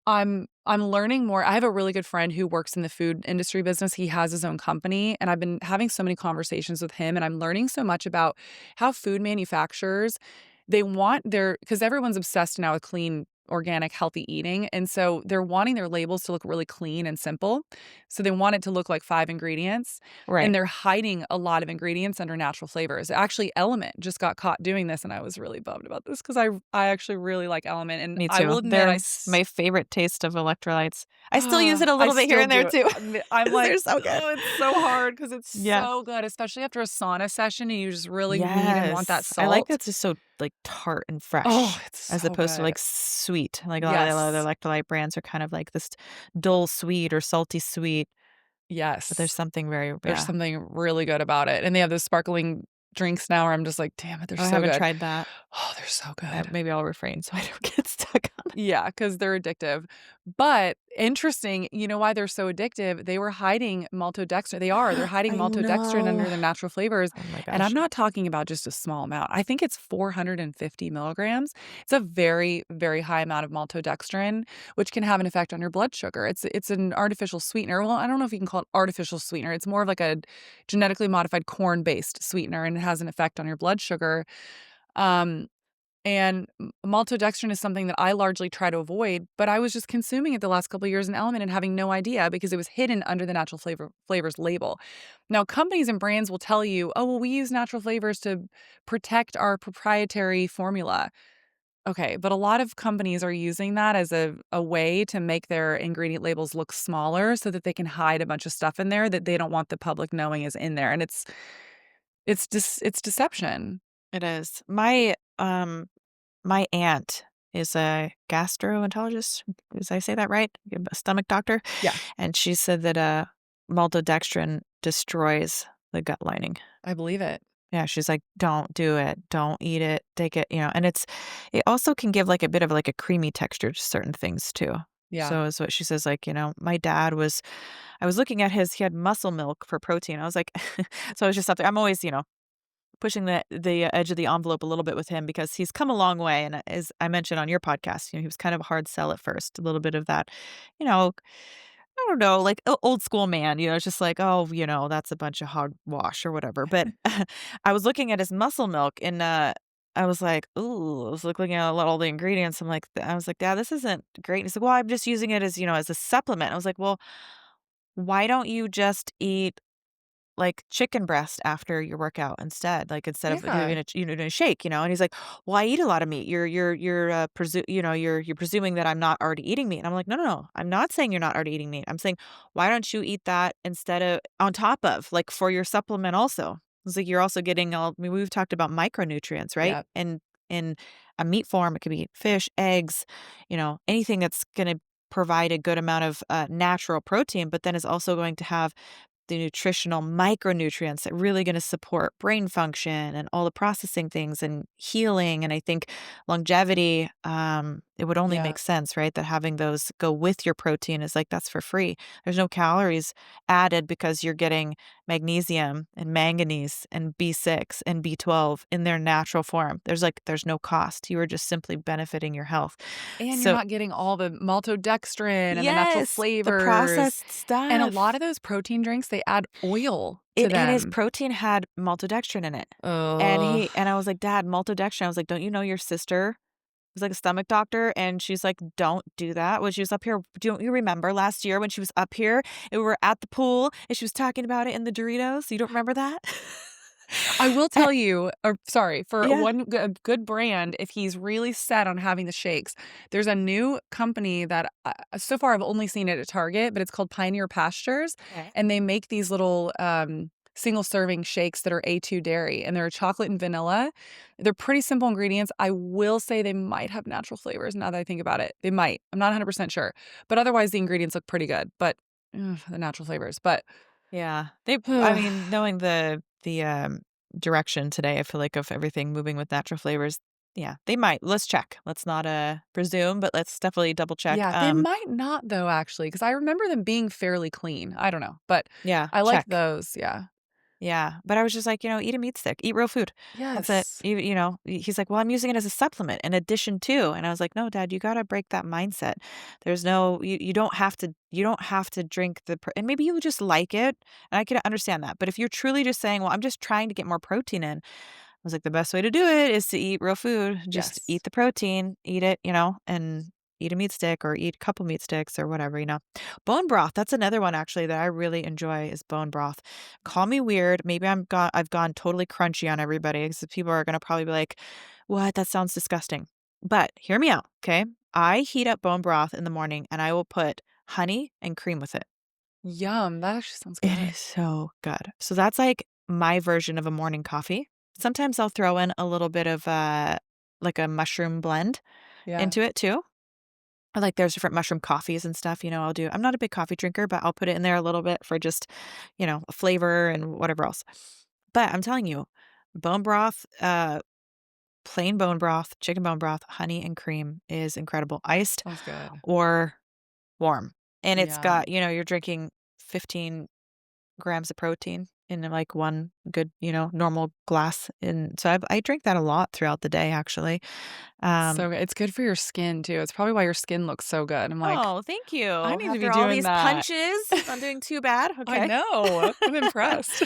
I'm learning more. I have a really good friend who works in the food industry business. He has his own company, and I've been having so many conversations with him, and I'm learning so much about how food manufacturers, they want their because everyone's obsessed now with clean, organic, healthy eating, and so they're wanting their labels to look really clean and simple. So they want it to look like 5 ingredients, Right. and they're hiding a lot of ingredients under natural flavors. Actually, Element just got caught doing this, and I was really bummed about this because I actually really like Element, and Me I will too. admit They're my favorite taste of electrolytes. I still use it a I little bit here still and there do. too I'm 'cause like, they're so good. "Oh, it's so hard because it's Yeah. so good," especially after a sauna session and you just really need and want that Yes. I like salt. that it's just so, like, tart and Oh, fresh it's as so opposed to, good. like, sweet. Like, a lot of Yes. the electrolyte brands are kind of like this dull sweet or salty sweet, but there's Yes. something very There's yeah. something really good about it, and they have those sparkling drinks now where I'm just like, "Damn it, they're Oh, I so haven't good." tried that. Oh, they're so good. Maybe I'll refrain so I don't get stuck on it. Yeah, because 'cause they're addictive. But interesting, you know why they're so addictive? They were hiding maltodextrin they're hiding I maltodextrin know. under their natural flavors, Oh my and I'm gosh. not talking about just a small amount. I think it's 450 milligrams. It's a very, very high amount of maltodextrin, which can have an effect on your blood sugar. It's an artificial sweetener. Well, I don't know if you can call it artificial sweetener. It's more of like a genetically modified corn-based sweetener, and it has an effect on your blood sugar. Um And maltodextrin is something that I largely try to avoid, but I was just consuming it the last couple of years in Element and having no idea because it was hidden under the natural flavors label. Now, companies and brands will tell you, "Oh, well, we use natural flavors to protect our proprietary formula." Okay, but a lot of companies are using that as a way to make their ingredient labels look smaller so that they can hide a bunch of stuff in there that they don't want the public knowing is in there, and it's deception. It is. My aunt is a gastroenterologist. Did I say that right? A stomach doctor, Yeah, and she said that, maltodextrin destroys the gut lining. I believe it. Yeah, she's like, "Don't do it. Don't eat it. Take it," and it also can give, like, a bit of, like, a creamy texture to certain things too. Yeah. So is what she says, like, my dad was I was looking at he had muscle milk for protein. I was like so I was just up there. I'm always, pushing the edge of the envelope a little bit with him because he's come a long way, and as I mentioned on your podcast, he was kind of a hard sell at first, a little bit of that, you know, I don't know, like, old school man, it's just like, "Oh, that's a bunch of hogwash," or whatever, but I was looking at his muscle milk and, I was like, "Ooh," I was looking at all the ingredients, I was like, "Dad, this isn't great." And he's like, "Well, I'm just using it as, as a supplement." I was like, "Well, why don't you just eat like chicken breast after your workout instead of Yeah. doing doing a shake," and he's like, "Well, I eat a lot of meat. You're presuming that I'm not already eating meat." And I'm like, "No, no, no. I'm not saying you're not already eating meat. I'm saying, why don't you eat that instead of on top of, like, for your supplement also?" It's like you're also getting all I mean, we've talked about micronutrients, right? Yep. And in a meat form, it could be fish, eggs, anything that's gonna provide a good amount of natural protein, but then is also going to have the nutritional micronutrients that really going to support brain function and all the processing things and healing. And I think longevity, it would only Yeah. make sense, right? That having those go with your protein is like that's for free. There's no calories added because you're getting magnesium and manganese and B6 and B12 in their natural form. There's no cost. You are just simply benefiting your health. And you're So not getting all the maltodextrin and the natural yes, the flavors. processed And a lot stuff. of those protein drinks, they add oil to And his them. protein had maltodextrin in it. Ugh. And I was like, "Dad, maltodextrin." I was like, "Don't you know your sister was like a stomach doctor?" And she's like, "Don't do that." When she was up here, don't you remember last year when she was up here and we were at the pool and she was talking about it in the Doritos? You don't remember that? I will Eh, tell you or sorry, for yeah. a good brand, if he's really set on having the shakes, there's a new company that, so far I've only seen it at Target, but it's called Pioneer Pastures, Okay. and they make these little, single serving shakes that are A2 dairy, and they're chocolate and vanilla. They're pretty simple ingredients. I will say they might have natural flavors now that I think about it. They might. I'm not 100% sure, but otherwise the ingredients look pretty good, but, the natural flavors, but Yeah. I mean, knowing direction today, I feel like of everything moving with natural flavors, yeah, they might. Let's check. Let's not, presume, but let's definitely double check. Yeah, they might not though, actually, because I remember them being fairly clean. I don't know, but Yeah, I like check. those, yeah. Yeah, but I was just like, eat a meat stick, eat real food. That's it. Yes. He's like, "Well, I'm using it as a supplement in addition to," and I was like, "No, Dad, you gotta break that mindset. There's no you don't have to drink and maybe you just like it, and I can understand that. But if you're truly just saying, 'Well, I'm just trying to get more protein in,'" I was like, "The best way to do it is to eat real food. Just eat Yes. the protein, eat it, and eat a meat stick or eat a couple meat sticks or whatever." Bone broth, that's another one actually that I really enjoy is bone broth. Call me weird. Maybe I've gone totally crunchy on everybody because people are gonna probably be like, "What? That sounds disgusting." But hear me out, okay? I heat up bone broth in the morning and I will put honey and cream with it. Yum, that actually sounds It good. is so good. So that's like my version of a morning coffee. Sometimes I'll throw in a little bit of like a mushroom blend Yeah. into it too. Or like there's different mushroom coffees and stuff, I'm not a big coffee drinker, but I'll put it in there a little bit for just, a flavor and whatever else. But I'm telling you, bone broth, plain bone broth, chicken bone broth, honey and cream is incredible. Iced Sounds good. or warm. And it's Yum. got, you're drinking 15 grams of protein. in, like, one good, normal glass, and so I drink that a lot throughout the day, actually. Um So it's good for your skin too. It's probably why your skin looks so good. I'm like, Oh, thank you. I need to be After all doing these that. punches, not doing too bad, I okay. know. I'm impressed.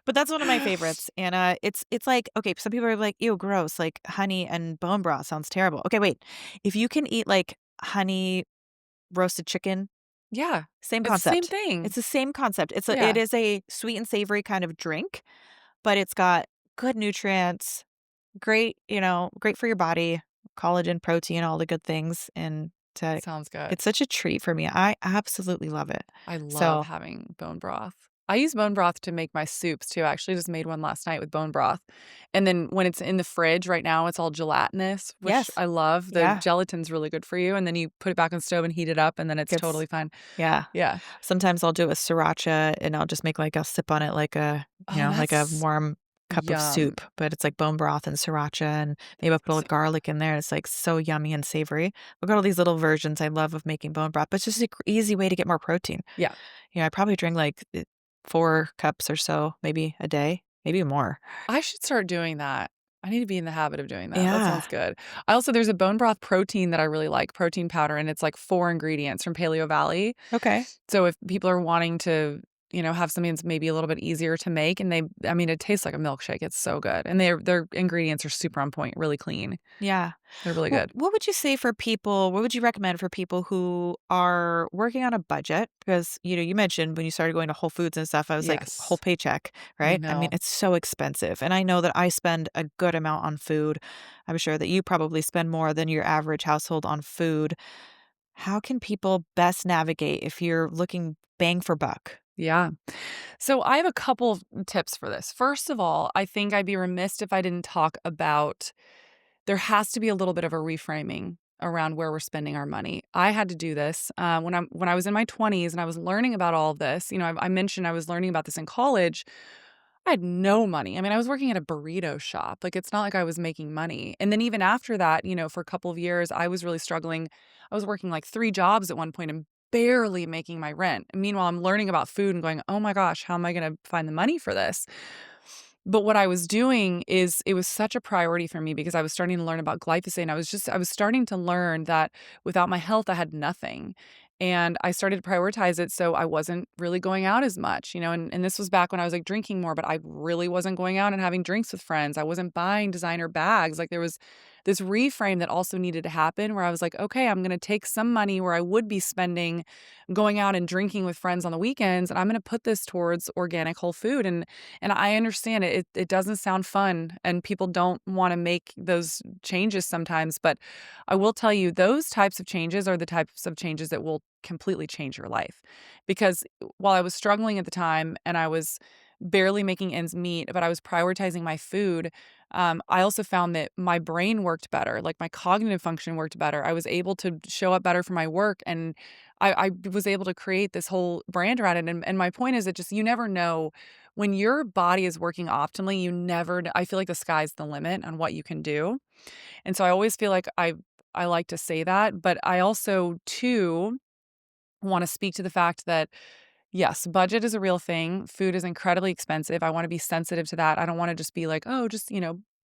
But that's one of my favorites, and, it's like okay, some people are like, "Ew, gross," like, honey and bone broth sounds terrible. Okay, wait, if you can eat, like, honey roasted chicken, Yeah. same It's the same concept. thing. It's the same concept. It Yeah. is a sweet and savory kind of drink, but it's got good nutrients, great for your body, collagen, protein, all the good things, and to Sounds good. it's such a treat for me. I absolutely love it. I love So, having bone broth. I use bone broth to make my soups too. I actually just made one last night with bone broth. And then when it's in the fridge right now, it's all gelatinous, which yes. I love. The Yeah. gelatin's really good for you. And then you put it back on the stove and heat it up, and then it's Gets totally fine. yeah. Yeah. Sometimes I'll do it with sriracha, and I'll just make, like, I'll sip on it Oh, like a that's warm cup of yum. soup, but it's like bone broth and sriracha, and maybe I'll put a little That's garlic in there. It's, like, so yummy and savory. I've got all these little versions I love of making bone broth, but it's just an easy way to get more protein. yeah. I probably drink, like, 4 cups or so, maybe a day, maybe more. I should start doing that. I need to be in the habit of doing that. That Yeah. sounds good. I also there's a bone broth protein that I really like, protein powder, and it's like 4 ingredients from Paleo Valley. Okay. So if people are wanting to, have something that's maybe a little bit easier to make, and it tastes like a milkshake. It's so good. And their ingredients are super on point, really clean. Yeah. They're really Well, good. what would you recommend for people who are working on a budget? Because, you mentioned when you started going to Whole Foods and stuff, I was like, whole Yes. paycheck, I right? I mean, know. it's so expensive. And I know that I spend a good amount on food. I'm sure that you probably spend more than your average household on food. How can people best navigate if you're looking bang for buck? Yeah. So I have a couple of tips for this. First of all, I think I'd be remiss if I didn't talk about there has to be a little bit of a reframing around where we're spending our money. I had to do this when I was in my 20s and I was learning about all of this. I mentioned I was learning about this in college. I had no money. I mean, I was working at a burrito shop. Like, it's not like I was making money. And then even after that, for a couple of years, I was really struggling. I was working like 3 jobs at one point and barely making my rent. And meanwhile, I'm learning about food and going, "Oh my gosh, how am I gonna find the money for this?" But what I was doing is it was such a priority for me because I was starting to learn about glyphosate, and I was starting to learn that without my health, I had nothing. And I started to prioritize it so I wasn't really going out as much, and this was back when I was like drinking more, but I really wasn't going out and having drinks with friends. I wasn't buying designer bags. Like there was this reframe that also needed to happen where I was like, okay, I'm going to take some money where I would be spending going out and drinking with friends on the weekends, and I'm going to put this towards organic whole food. And I understand it. It doesn't sound fun, and people don't wanna make those changes sometimes, but I will tell you those types of changes are the types of changes that will completely change your life. Because while I was struggling at the time and I was barely making ends meet, but I was prioritizing my food, I also found that my brain worked better, like, my cognitive function worked better. I was able to show up better for my work, and I was able to create this whole brand around it, and my point is that just you never know when your body is working optimally, you never kn I feel like the sky's the limit on what you can do, and so I always feel like I like to say that, but I also too wanna speak to the fact that, yes, budget is a real thing, food is incredibly expensive, I wanna be sensitive to that, I don't wanna just be like, "Oh, just,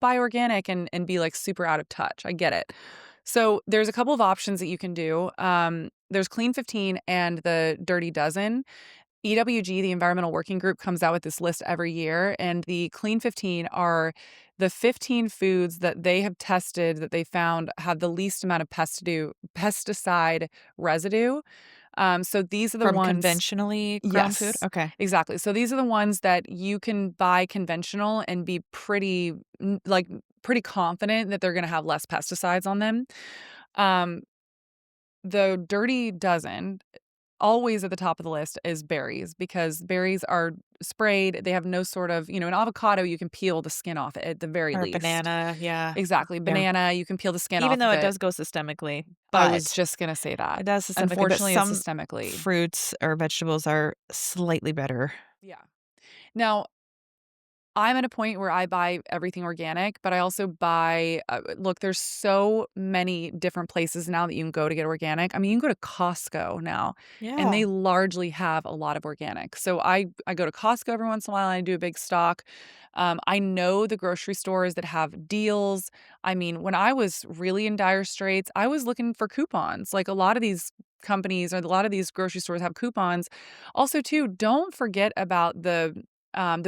buy organic," and be, like, super out of touch, I get it. So, there's a couple of options that you can do, there's Clean 15 and the Dirty Dozen. EWG, the Environmental Working Group, comes out with this list every year, and the Clean 15 are the 15 foods that they have tested that they found have the least amount of pesticide residue. So these are the From ones. conventionally grown food? Yes, Okay. exactly. So these are the ones that you can buy conventional and be pretty confident that they're gonna have less pesticides on them. Um, the Dirty Dozen always at the top of the list is berries because berries are sprayed. They have no sort of, an avocado, you can peel the skin off it at the very Or least. banana, yeah. Exactly. Yeah. Banana, you can peel the skin Even off though of it it. does go systemically, I was but just gonna say that. it does systemically, but Unfortunately, it's some systemically. fruits or vegetables are slightly better. Yeah. Now, I'm at a point where I buy everything organic, but I also buy look, there's so many different places now that you can go to get organic. I mean, you can go to Costco now, and they Yeah. largely have a lot of organic. So I go to Costco every once in a while, and I do a big stock. I know the grocery stores that have deals. I mean, when I was really in dire straits, I was looking for coupons. Like, a lot of these companies or a lot of these grocery stores have coupons. Also, too, don't forget about the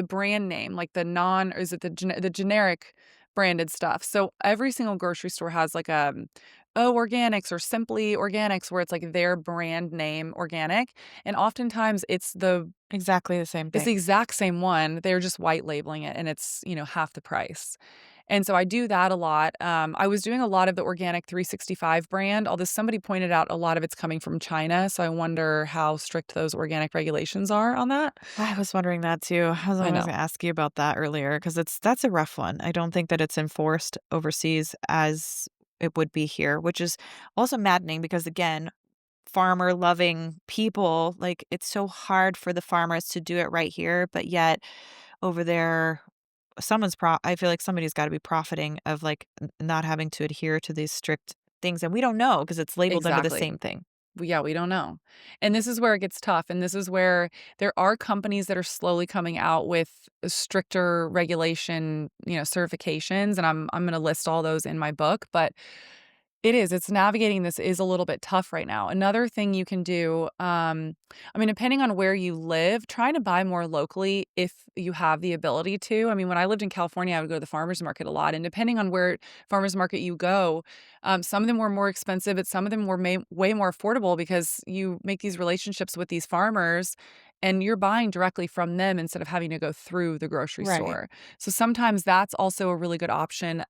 brand name, like the non or is it the generic branded stuff. So every single grocery store has like Oh Organics or Simply Organics where it's like their brand name organic, and oftentimes Exactly the same it's the thing. exact same one. They're just white labeling it and it's, half the price. And so I do that a lot. I was doing a lot of the Organic 365 brand, although somebody pointed out a lot of it's coming from China, so I wonder how strict those organic regulations are on that. I was wondering that too. I I was know. gonna ask you about that earlier because that's a rough one. I don't think that it's enforced overseas as it would be here, which is also maddening because again, farmer loving people, like it's so hard for the farmers to do it right here, but yet over there I feel like somebody's got to be profiting of like not having to adhere to these strict things and we don't know because it's labeled under the Exactly. same thing. Yeah, we don't know. And this is where it gets tough, and this is where there are companies that are slowly coming out with stricter regulation, certifications, and I'm gonna list all those in my book, but it's navigating this is a little bit tough right now. Another thing you can do, I mean, depending on where you live, trying to buy more locally if you have the ability to. I mean, when I lived in California, I would go to the farmer's market a lot, and depending on where farmer's market you go, some of them were more expensive, but some of them were way more affordable because you make these relationships with these farmers and you're buying directly from them instead of having to go through the grocery Right. store. So sometimes that's also a really good option.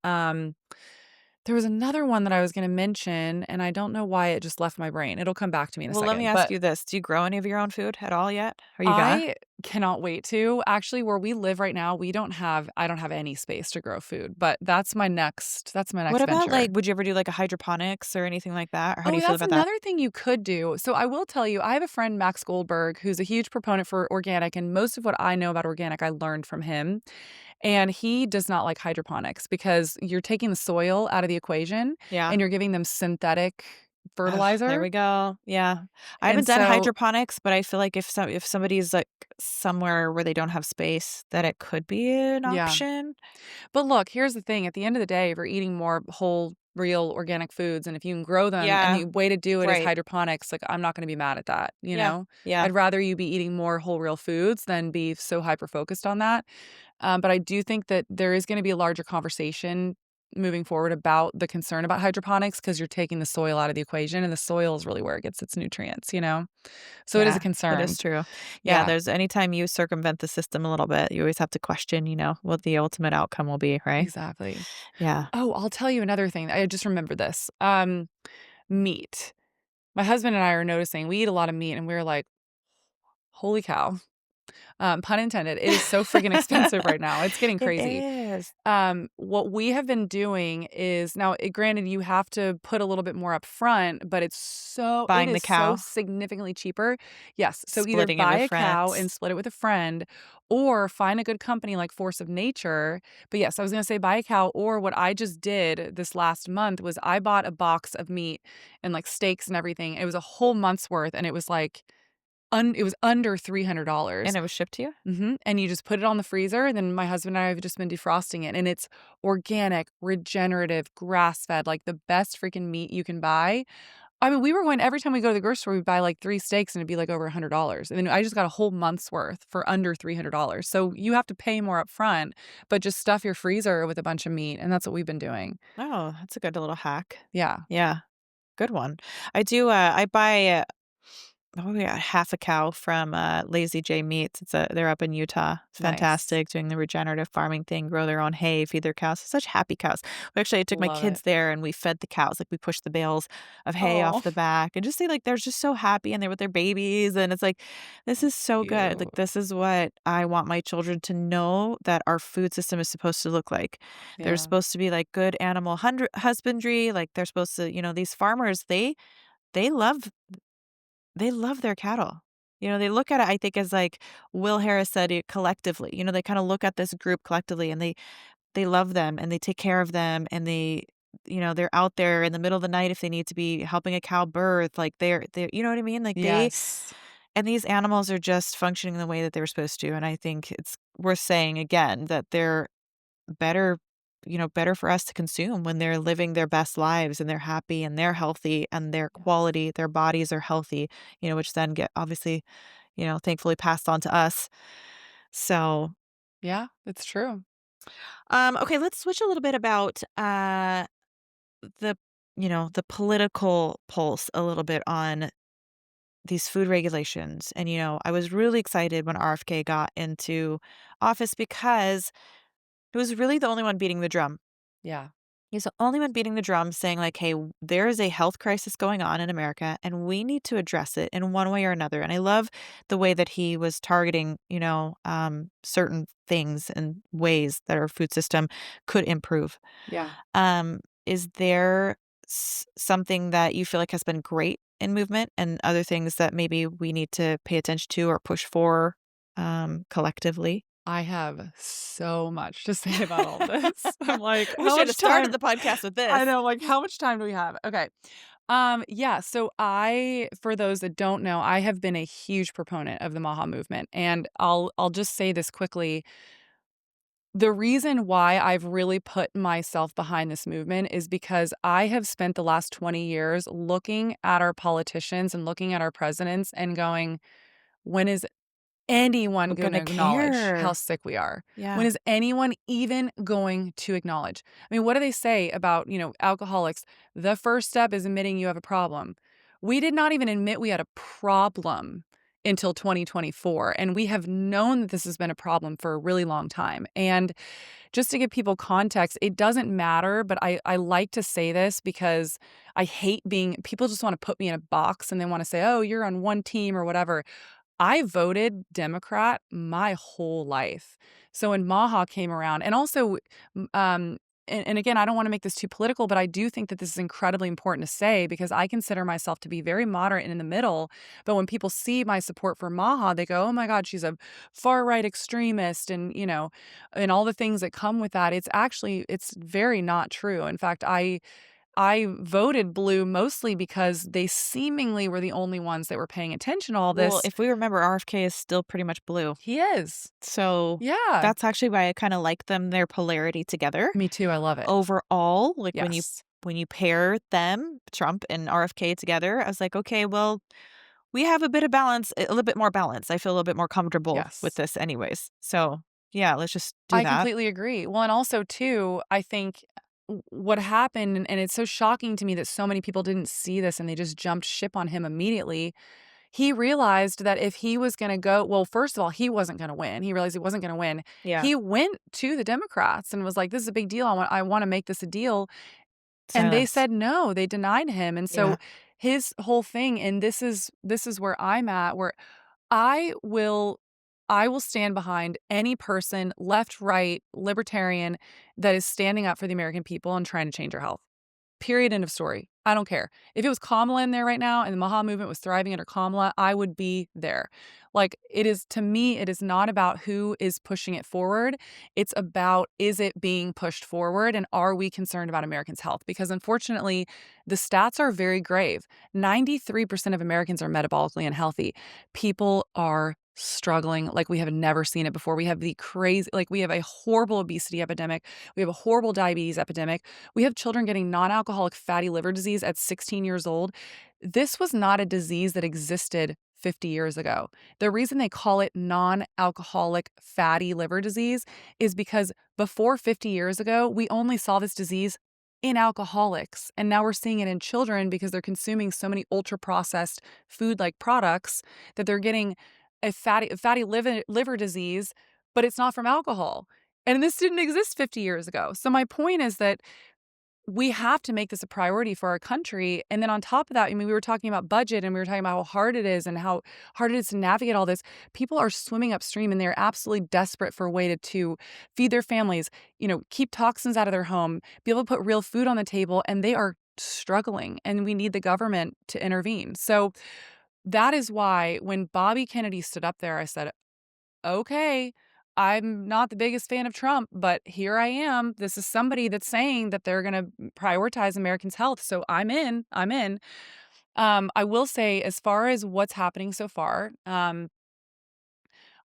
There was another one that I was gonna mention, and I don't know why it just left my brain. It'll come back to me in a Well, let me second, ask but you this. Do you grow any of your own food at all yet? Are you gonna? I cannot wait to. Actually, where we live right now, I don't have any space to grow food, but that's my What next about venture. like, would you ever do like a hydroponics or anything like that? Or how do Oh, you feel that's about that? another thing you could do. So I will tell you, I have a friend, Max Goldberg, who's a huge proponent for organic, and most of what I know about organic, I learned from him. And he does not like hydroponics because you're taking the soil out of the equation Yeah. and you're giving them synthetic Ugh, there fertilizer. we go. Yeah. I And haven't done so hydroponics, but I feel like if somebody's like somewhere where they don't have space, that it could be an yeah. option. But look, here's the thing. At the end of the day, if you're eating more whole, real organic foods, and if you can grow them and Yeah. the way to do it is Right. hydroponics, like I'm not going to be mad at that, you Yeah. know? Yeah. I'd rather you be eating more whole, real foods than be so hyper focused on that. But I do think that there is going to be a larger conversation moving forward about the concern about hydroponics because you're taking the soil out of the equation and the soil is really where it gets its nutrients? So it is a Yeah. It concern. is true. Yeah. Yeah, There's anytime you circumvent the system a little bit, you always have to question, what the ultimate outcome will be, right? exactly. Yeah. Oh, I'll tell you another thing. I just remembered this. Meat. My husband and I are noticing we eat a lot of meat and we're like, holy cow. Pun intended. It is so friggin' expensive right now. It's getting It crazy. is. What we have been doing is now, granted, you have to put a little bit more up front, but it Buying the is so cow, significantly cheaper. Yes. So either splitting it buy with a cow and friends. split it with a friend or find a good company like Force of Nature. But yes, I was going to say buy a cow, or what I just did this last month was I bought a box of meat and like steaks and everything. It was a whole month's worth and it was like, it was under And $300. it was shipped to you? And you just put it on the freezer, and then my husband and I have just been defrosting it, and it's organic, regenerative, grass-fed, like, the best freaking meat you can buy. I mean, we were going every time we go to the grocery store, we'd buy, like, 3 steaks, and it'd be, like, over $100, and then I just got a whole month's worth for under $300. So you have to pay more upfront, but just stuff your freezer with a bunch of meat, and that's what we've been doing. Oh, that's a good little hack. Yeah. Yeah, good one. I buy, oh, yeah, half a cow from, Lazy J Meats. They're up in Utah. It's Nice. fantastic doing the regenerative farming thing, grow their own hay, feed their cows. Such happy cows. I took my Love kids it. there and we fed the cows, like, we pushed the bales of hay off Oh, the back and just see, like, they're just so happy and they're with their babies, and it's like, this is so good. Like, cute. this is what I want my children to know that our food system is supposed to look like. There's Yeah. supposed to be, like, good animal husbandry, like, they're supposed to these farmers, they love they love their cattle. They look at it, I think, as like Will Harris said it collectively. They kind of look at this group collectively and they love them and they take care of them and they're out there in the middle of the night if they need to be helping a cow birth. Like they're you know what I mean? Like Yes. and these animals are just functioning the way that they're supposed to. And I think it's worth saying again that they're better, better for us to consume when they're living their best lives and they're happy and they're healthy and Yeah. their bodies are healthy, which then get obviously, thankfully passed on to us. So, Yeah, it's true. okay, let's switch a little bit about the, the political pulse a little bit on these food regulations. And, I was really excited when RFK got into office because he was really the only one beating the drum. Yeah. He's the only one beating the drum saying like, "Hey, there is a health crisis going on in America and we need to address it in one way or another." And I love the way that he was targeting, certain things and ways that our food system could improve. Yeah. Is there something that you feel like has been great in movement and other things that maybe we need to pay attention to or push for collectively? I have so much to say about all this. I'm like, We how should have much started time? the podcast with I this. know, like, how much time do we have? Okay. Yeah, so for those that don't know, I have been a huge proponent of the MAHA movement, and I'll just say this quickly. The reason why I've really put myself behind this movement is because I have spent the last 20 years looking at our politicians and looking at our presidents and going, when is anyone We're gonna gonna acknowledge how care. sick we are? When Yeah. is anyone even going to acknowledge? I mean, what do they say about, alcoholics? The first step is admitting you have a problem. We did not even admit we had a problem until 2024, and we have known that this has been a problem for a really long time. And just to give people context, it doesn't matter, but I like to say this because I hate being people just want to put me in a box and they want to say, "Oh, you're on one team," or whatever. I voted Democrat my whole life. So when Maha came around and also, m and again, I don't wanna make this too political, but I do think that this is incredibly important to say because I consider myself to be very moderate and in the middle, but when people see my support for Maha, they go, "Oh my god, she's a far-right extremist," and, and all the things that come with that. It's very not true. In fact, I voted blue mostly because they seemingly were the only ones that were paying attention to all Well, this. if we remember, RFK is still pretty much blue. He is. So Yeah. that's actually why I kinda like them, their polarity together. Me too, I love it. Overall, like, Yes. when you pair them, Trump and RFK together, I was like, "Okay, well, we have a bit of balance, a little bit more balance." I feel a little bit more comfortable with Yes. this anyways. So, yeah, let's just do I that. completely agree. Well, and also too, I think what happened and it's so shocking to me that so many people didn't see this and they just jumped ship on him immediately. He realized that if he was gonna go well, first of all, he wasn't gonna win. He realized he wasn't gonna win. Yeah. He went to the Democrats and was like, "This is a big deal. I wanna make this a deal." And they Silence. said no, they denied him, and Yeah. so his whole thing and this is where I'm at, where I will I will stand behind any person, left, right, libertarian, that is standing up for the American people and trying to change our health. Period, end of story. I don't care. If it was Kamala in there right now and the Maha movement was thriving under Kamala, I would be there. Like, it is to me, it is not about who is pushing it forward. It's about, is it being pushed forward and are we concerned about Americans' health? Because unfortunately, the stats are very grave. 93% of Americans are metabolically unhealthy. People are struggling like we have never seen it before. We have we have a horrible obesity epidemic. We have a horrible diabetes epidemic. We have children getting non-alcoholic fatty liver disease at 16 years old. This was not a disease that existed 50 years ago. The reason they call it non-alcoholic fatty liver disease is because before 50 years ago, we only saw this disease in alcoholics. And now we're seeing it in children because they're consuming so many ultra-processed food-like products that they're getting a fatty liver disease, but it's not from alcohol. And this didn't exist 50 years ago. So my point is that we have to make this a priority for our country. And then on top of that, I mean, we were talking about budget and we were talking about how hard it is and how hard it is to navigate all this. People are swimming upstream and they're absolutely desperate for a way to feed their families, keep toxins out of their home, be able to put real food on the table, and they are struggling and we need the government to intervene. So that is why when Bobby Kennedy stood up there, I said, "Okay, I'm not the biggest fan of Trump, but here I am. This is somebody that's saying that they're gonna prioritize Americans' health, so I'm in, I'm in." I will say as far as what's happening so far,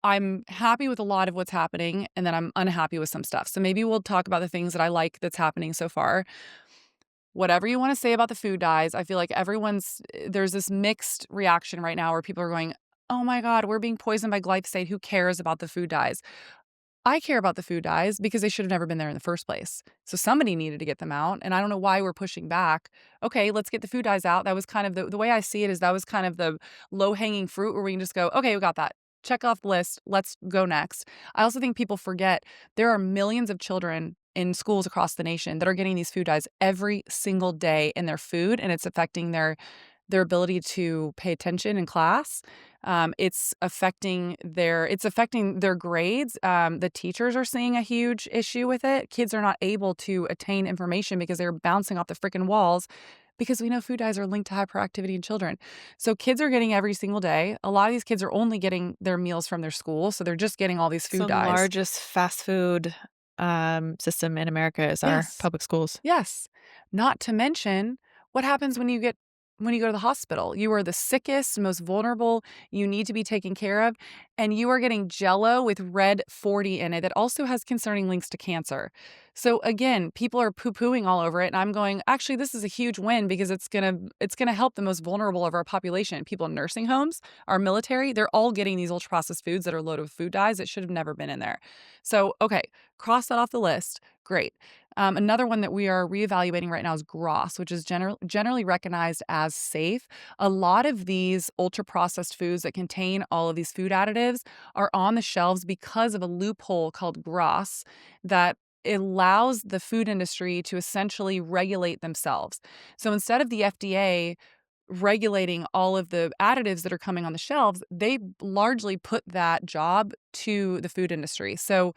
I'm happy with a lot of what's happening, and then I'm unhappy with some stuff. So maybe we'll talk about the things that I like that's happening so far. Whatever you wanna say about the food dyes, I feel like there's this mixed reaction right now where people are going, "Oh my god, we're being poisoned by glyphosate. Who cares about the food dyes?" I care about the food dyes because they should have never been there in the first place. So somebody needed to get them out, and I don't know why we're pushing back. Okay, let's get the food dyes out. That was kind of the way I see it is that was kind of the low-hanging fruit where we can just go, "Okay, we got that. Check off the list. Let's go next." I also think people forget there are millions of children in schools across the nation that are getting these food dyes every single day in their food, and it's affecting their ability to pay attention in class. It's affecting their grades. The teachers are seeing a huge issue with it. Kids are not able to attain information because they're bouncing off the freaking walls because we know food dyes are linked to hyperactivity in children. So kids are getting every single day. A lot of these kids are only getting their meals from their school, so they're just getting all these So food the dyes. largest fast food, system in America is our Yes. public schools. Yes. Not to mention, what happens when you go to the hospital? You are the sickest, most vulnerable, you need to be taken care of, and you are getting Jello with red 40 in it that also has concerning links to cancer. So again, people are poo-pooing all over it, and I'm going, "Actually, this is a huge win because it's gonna help the most vulnerable of our population." People in nursing homes, our military, they're all getting these ultra-processed foods that are loaded with food dyes that should have never been in there. So, okay, cross that off the list. Great. Another one that we are reevaluating right now is GROS, which is generally recognized as safe. A lot of these ultra processed foods that contain all of these food additives are on the shelves because of a loophole called GROS that allows the food industry to essentially regulate themselves. So instead of the FDA regulating all of the additives that are coming on the shelves, they largely put that job to the food industry. So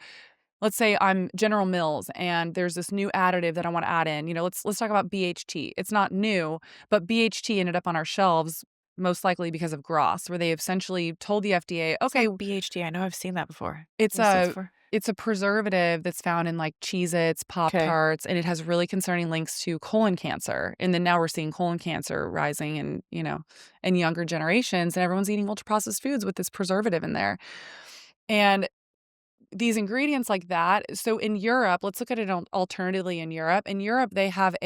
let's say I'm General Mills and there's this new additive that I want to add in. Let's talk about BHT. It's not new, but BHT ended up on our shelves most likely because of GROS, where they essentially told the FDA, It's okay, that BHD? I know I've seen that before. it's What it stands a for? it's a preservative that's found in like Cheez-Its, Okay. Pop-Tarts, and it has really concerning links to colon cancer. And then now we're seeing colon cancer rising in younger generations, and everyone's eating ultra processed foods with this preservative in there. And these ingredients like that, so in Europe, let's look at it alternatively in Europe. In Europe, they have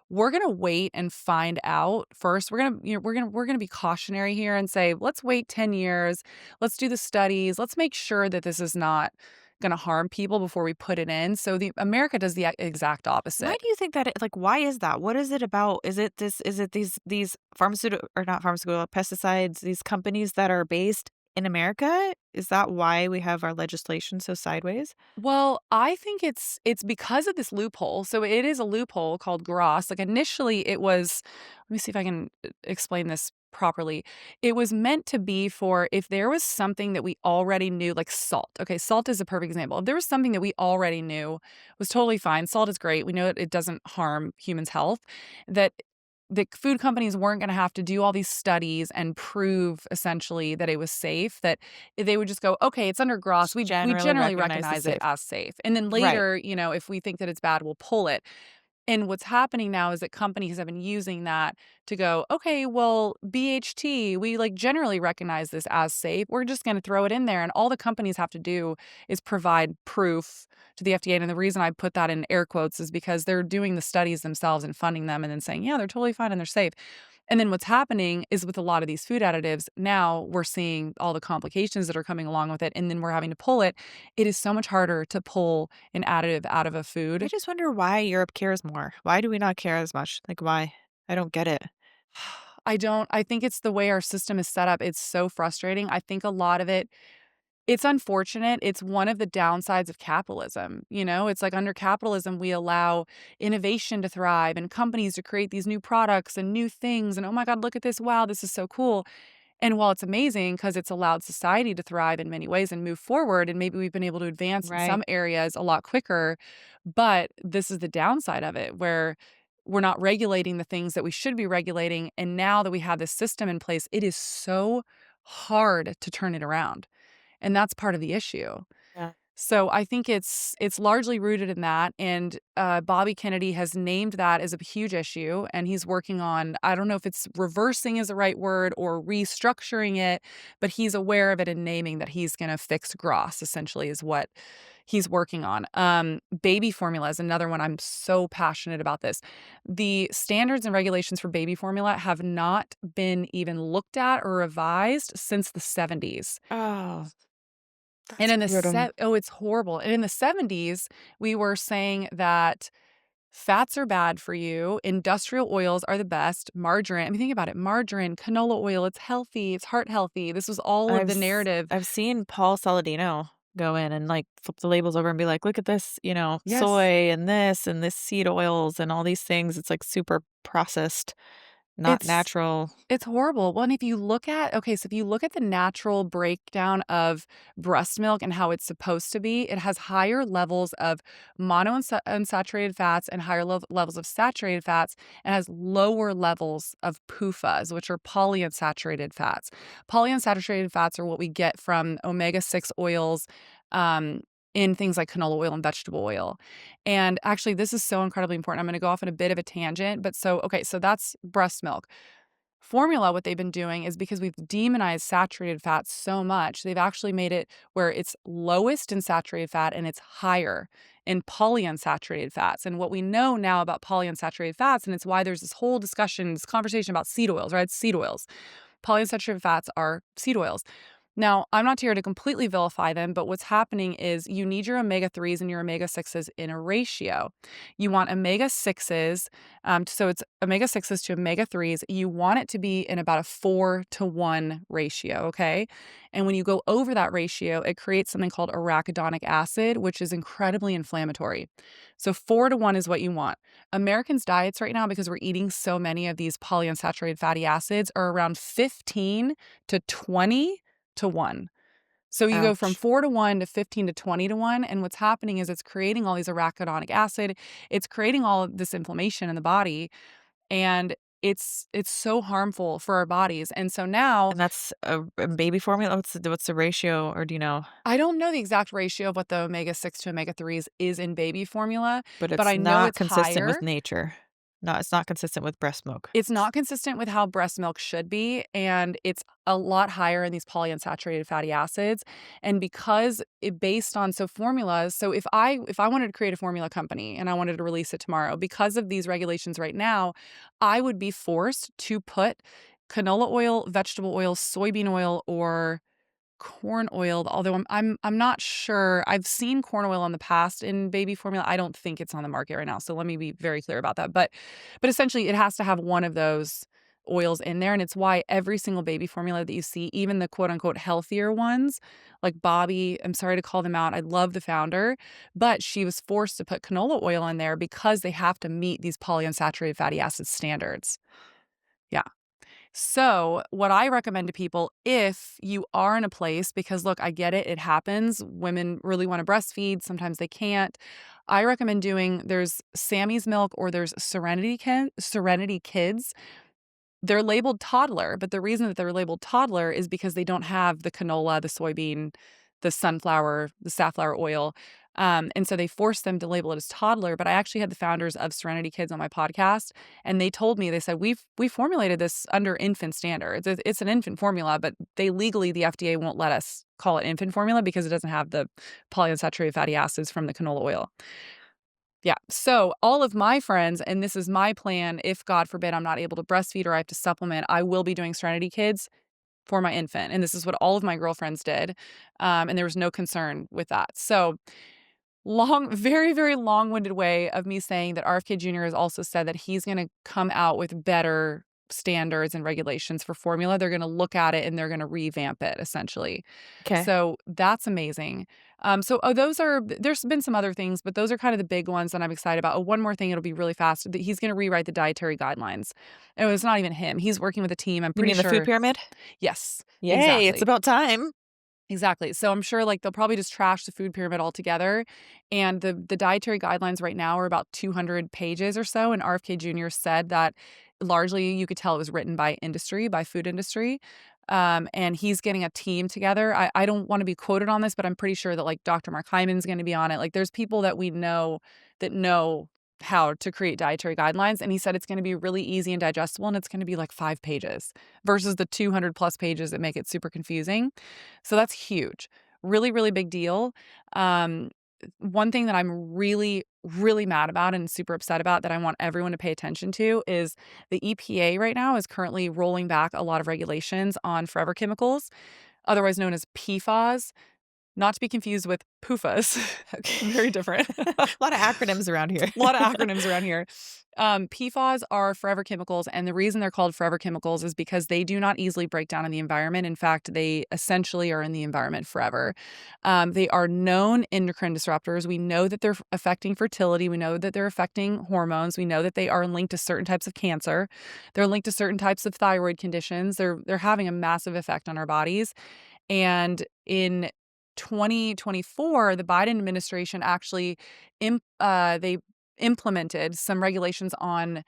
we're gonna wait and find out first. We're gonna be cautionary here and say, let's wait 10 years. Let's do the studies. Let's make sure that this is not gonna harm people before we put it in. So the America does the exact Why opposite. do you think that why is that? What is it about? Is it these pharmaceutical or not pharmaceutical, pesticides, these companies that are based in America? Is that why we have our legislation so sideways? Well, I think it's because of this loophole. So it is a loophole called GROS. Like initially it was, let me see if I can explain this properly. It was meant to be for if there was something that we already knew, like salt. Okay, salt is a perfect example. If there was something that we already knew was totally fine. Salt is great. We know it doesn't harm humans' health. That the food companies weren't going to have to do all these studies and prove essentially that it was safe, that they would just go, okay, it's under GROS. Just We generally generally recognized as recognize it safe. as safe. And then Right. later, if we think that it's bad, we'll pull it. And what's happening now is that companies have been using that to go, okay, well, BHT, we like generally recognize this as safe. We're just going to throw it in there. And all the companies have to do is provide proof to the FDA. And the reason I put that in air quotes is because they're doing the studies themselves and funding them and then saying, yeah, they're totally fine and they're safe. And then what's happening is with a lot of these food additives, now we're seeing all the complications that are coming along with it. And then we're having to pull it. It is so much harder to pull an additive out of a I food. just wonder why Europe cares more. Why do we not care as much? Like, why? I don't get it. I think it's the way our system is set up. It's so frustrating. I think a lot of it's unfortunate. It's one of the downsides of capitalism. It's like under capitalism, we allow innovation to thrive and companies to create these new products and new things. And oh my God, look at this. Wow, this is so cool. And while it's amazing because it's allowed society to thrive in many ways and move forward, and maybe we've been able to advance in Right. some areas a lot quicker, but this is the downside of it where we're not regulating the things that we should be regulating, and now that we have this system in place, it is so hard to turn it around, and that's part of the issue. Yeah. So I think it's largely rooted in that, and Bobby Kennedy has named that as a huge issue, and he's working on, I don't know if it's reversing is the right word or restructuring it, but he's aware of it and naming that he's going to fix GROS. Essentially, is what he's working on. Baby formula is another one. I'm so passionate about this. The standards and regulations for baby formula have not been even looked at or revised since the 70s. Oh, And that's in the brutal. oh, it's horrible. And in the 70s, we were saying that fats are bad for you, industrial oils are the best, margarine, I mean, think about it, margarine, canola oil, it's healthy, it's heart healthy. This was all of the narrative. I've seen Paul Saladino go in and, like, flip the labels over and be like, "Look at this, Yes. soy and this seed oils and all these things." It's, like, super processed, not It's natural. it's horrible. Well, and if you look at okay, so if you look at the natural breakdown of breast milk and how it's supposed to be, it has higher levels of unsaturated fats and higher levels of saturated fats, and has lower levels of PUFAs, which are polyunsaturated fats. Polyunsaturated fats are what we get from omega-6 oils, um, in things like canola oil and vegetable oil. And actually, this is so incredibly important. I'm gonna go off on a bit of a tangent, but so okay, so that's breast milk. Formula, what they've been doing is because we've demonized saturated fats so much, they've actually made it where it's lowest in saturated fat and it's higher in polyunsaturated fats. And what we know now about polyunsaturated fats, and it's why there's this whole discussion, this conversation about seed oils, right? Seed oils. Polyunsaturated fats are seed oils. Now, I'm not here to completely vilify them, but what's happening is you need your omega 3s and your omega 6s in a ratio. You want omega 6s, so it's omega 6s to omega 3s. You want it to be in about a 4-to-1 ratio, okay? And when you go over that ratio, it creates something called arachidonic acid, which is incredibly inflammatory. So 4-to-1 is what you want. Americans' diets right now, because we're eating so many of these polyunsaturated fatty acids, are around 15 to 20 to 1. So you go from Ouch. 4 to 1 to 15 to 20 to 1, and what's happening is it's creating all these arachidonic acid, it's creating all of this inflammation in the body, and it's so harmful for our bodies, and so now And that's a baby formula? What's the ratio, or do you know? I don't know the exact ratio of what the omega-6 to omega-3s is in baby formula, But but it's I know not it's consistent higher. with nature. No, it's not consistent with breast milk. It's not consistent with how breast milk should be, and it's a lot higher in these polyunsaturated fatty acids. And because it based on so formulas, so if I wanted to create a formula company and I wanted to release it tomorrow, because of these regulations right now, I would be forced to put canola oil, vegetable oil, soybean oil, or corn oil, although I'm not sure. I've seen corn oil in the past in baby formula. I don't think it's on the market right now, so let me be very clear about that. But essentially, it has to have one of those oils in there, and it's why every single baby formula that you see, even the quote unquote healthier ones, like Bobby, I'm sorry to call them out. I love the founder, but she was forced to put canola oil in there because they have to meet these polyunsaturated fatty acid standards. Yeah. So, what I recommend to people, if you are in a place, because look, I get it, it happens. Women really want to breastfeed, sometimes they can't. I recommend doing there's Sammy's milk or there's Serenity Kids. They're labeled toddler, but the reason that they're labeled toddler is because they don't have the canola, the soybean, the sunflower, the safflower oil. And so they forced them to label it as toddler. But I actually had the founders of Serenity Kids on my podcast, and they told me, they said, we formulated this under infant standards. It's an infant formula, but they legally, the FDA won't let us call it infant formula because it doesn't have the polyunsaturated fatty acids from the canola oil. Yeah. So all of my friends, and this is my plan, if God forbid I'm not able to breastfeed or I have to supplement, I will be doing Serenity Kids for my infant. And this is what all of my girlfriends did. And there was no concern with that. So long, very, very long-winded way of me saying that RFK Jr. has also said that he's going to come out with better standards and regulations for formula. They're going to look at it and they're going to revamp it essentially. Okay. So that's amazing. Those are, there's been some other things, but those are kind of the big ones that I'm excited about. Oh, one more thing, it'll be really fast. He's going to rewrite the dietary guidelines. And it's not even him. He's working with a team. I'm You pretty mean the food sure. pyramid? Yes, Yay, it's exactly. about time. Exactly. So I'm sure, like, they'll probably just trash the food pyramid altogether, and the dietary guidelines right now are about 200 pages or so, and RFK Jr. said that largely you could tell it was written by industry, by food industry, and he's getting a team together. I don't wanna be quoted on this, but I'm pretty sure that, like, Dr. Mark Hyman's gonna be on it. Like, there's people that we know that know how to create dietary guidelines, and he said it's gonna be really easy and digestible, and it's gonna be, like, 5 pages versus the 200 plus pages that make it super confusing. So that's huge. Really, really big deal. Um, One thing that I'm really, really mad about and super upset about that I want everyone to pay attention to is the EPA right now is currently rolling back a lot of regulations on forever chemicals, otherwise known as PFAS, not to be confused with PUFAs. Very different. A lot of acronyms around here. A lot of acronyms around here. PFAS are forever chemicals, and the reason they're called forever chemicals is because they do not easily break down in the environment. In fact, they essentially are in the environment forever. They are known endocrine disruptors. We know that they're affecting fertility. We know that they're affecting hormones. We know that they are linked to certain types of cancer. They're linked to certain types of thyroid conditions. They're having a massive effect on our bodies. And in 2024, the Biden administration actually they implemented some regulations on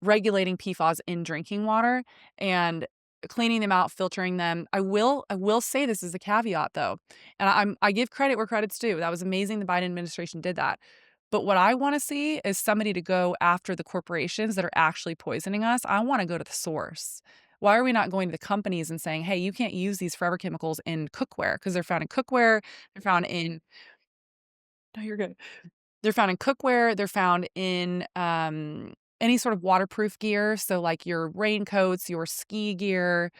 regulating PFAS in drinking water and cleaning them out, filtering them. I will say this as a caveat though, and I give credit where credit's due. That was amazing the Biden administration did that. But what I want to see is somebody to go after the corporations that are actually poisoning us. I want to go to the source. Why are we not going to the companies and saying, "Hey, you can't use these forever chemicals in cookware because they're found in cookware, they're found in No, you're good. They're found in cookware, they're found in, any sort of waterproof gear, so, like, your raincoats, your ski gear,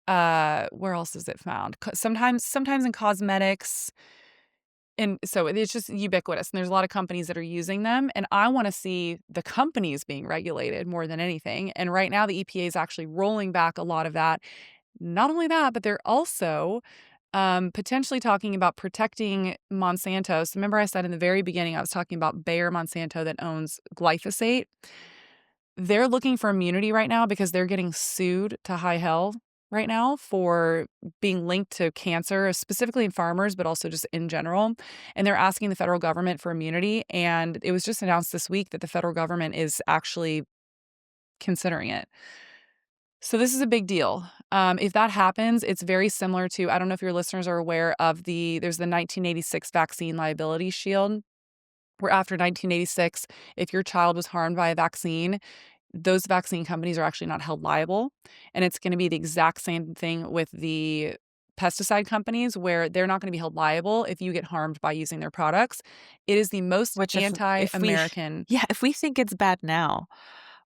where else is it found? Sometimes in cosmetics, and so it's just ubiquitous, and there's a lot of companies that are using them, and I wanna see the companies being regulated more than anything, and right now, the EPA is actually rolling back a lot of that. Not only that, but they're also, potentially talking about protecting Monsanto. So remember I said in the very beginning, I was talking about Bayer Monsanto that owns glyphosate. They're looking for immunity right now because they're getting sued to high hell right now for being linked to cancer, specifically in farmers, but also just in general. And they're asking the federal government for immunity. And it was just announced this week that the federal government is actually considering it. So this is a big deal. If that happens, it's very similar to, I don't know if your listeners are aware of there's the 1986 vaccine liability shield, where after 1986, if your child was harmed by a vaccine, those vaccine companies are actually not held liable. And it's going to be the exact same thing with the pesticide companies, where they're not going to be held liable if you get harmed by using their products. It is the most Which if we anti-American. yeah, if we think it's bad now,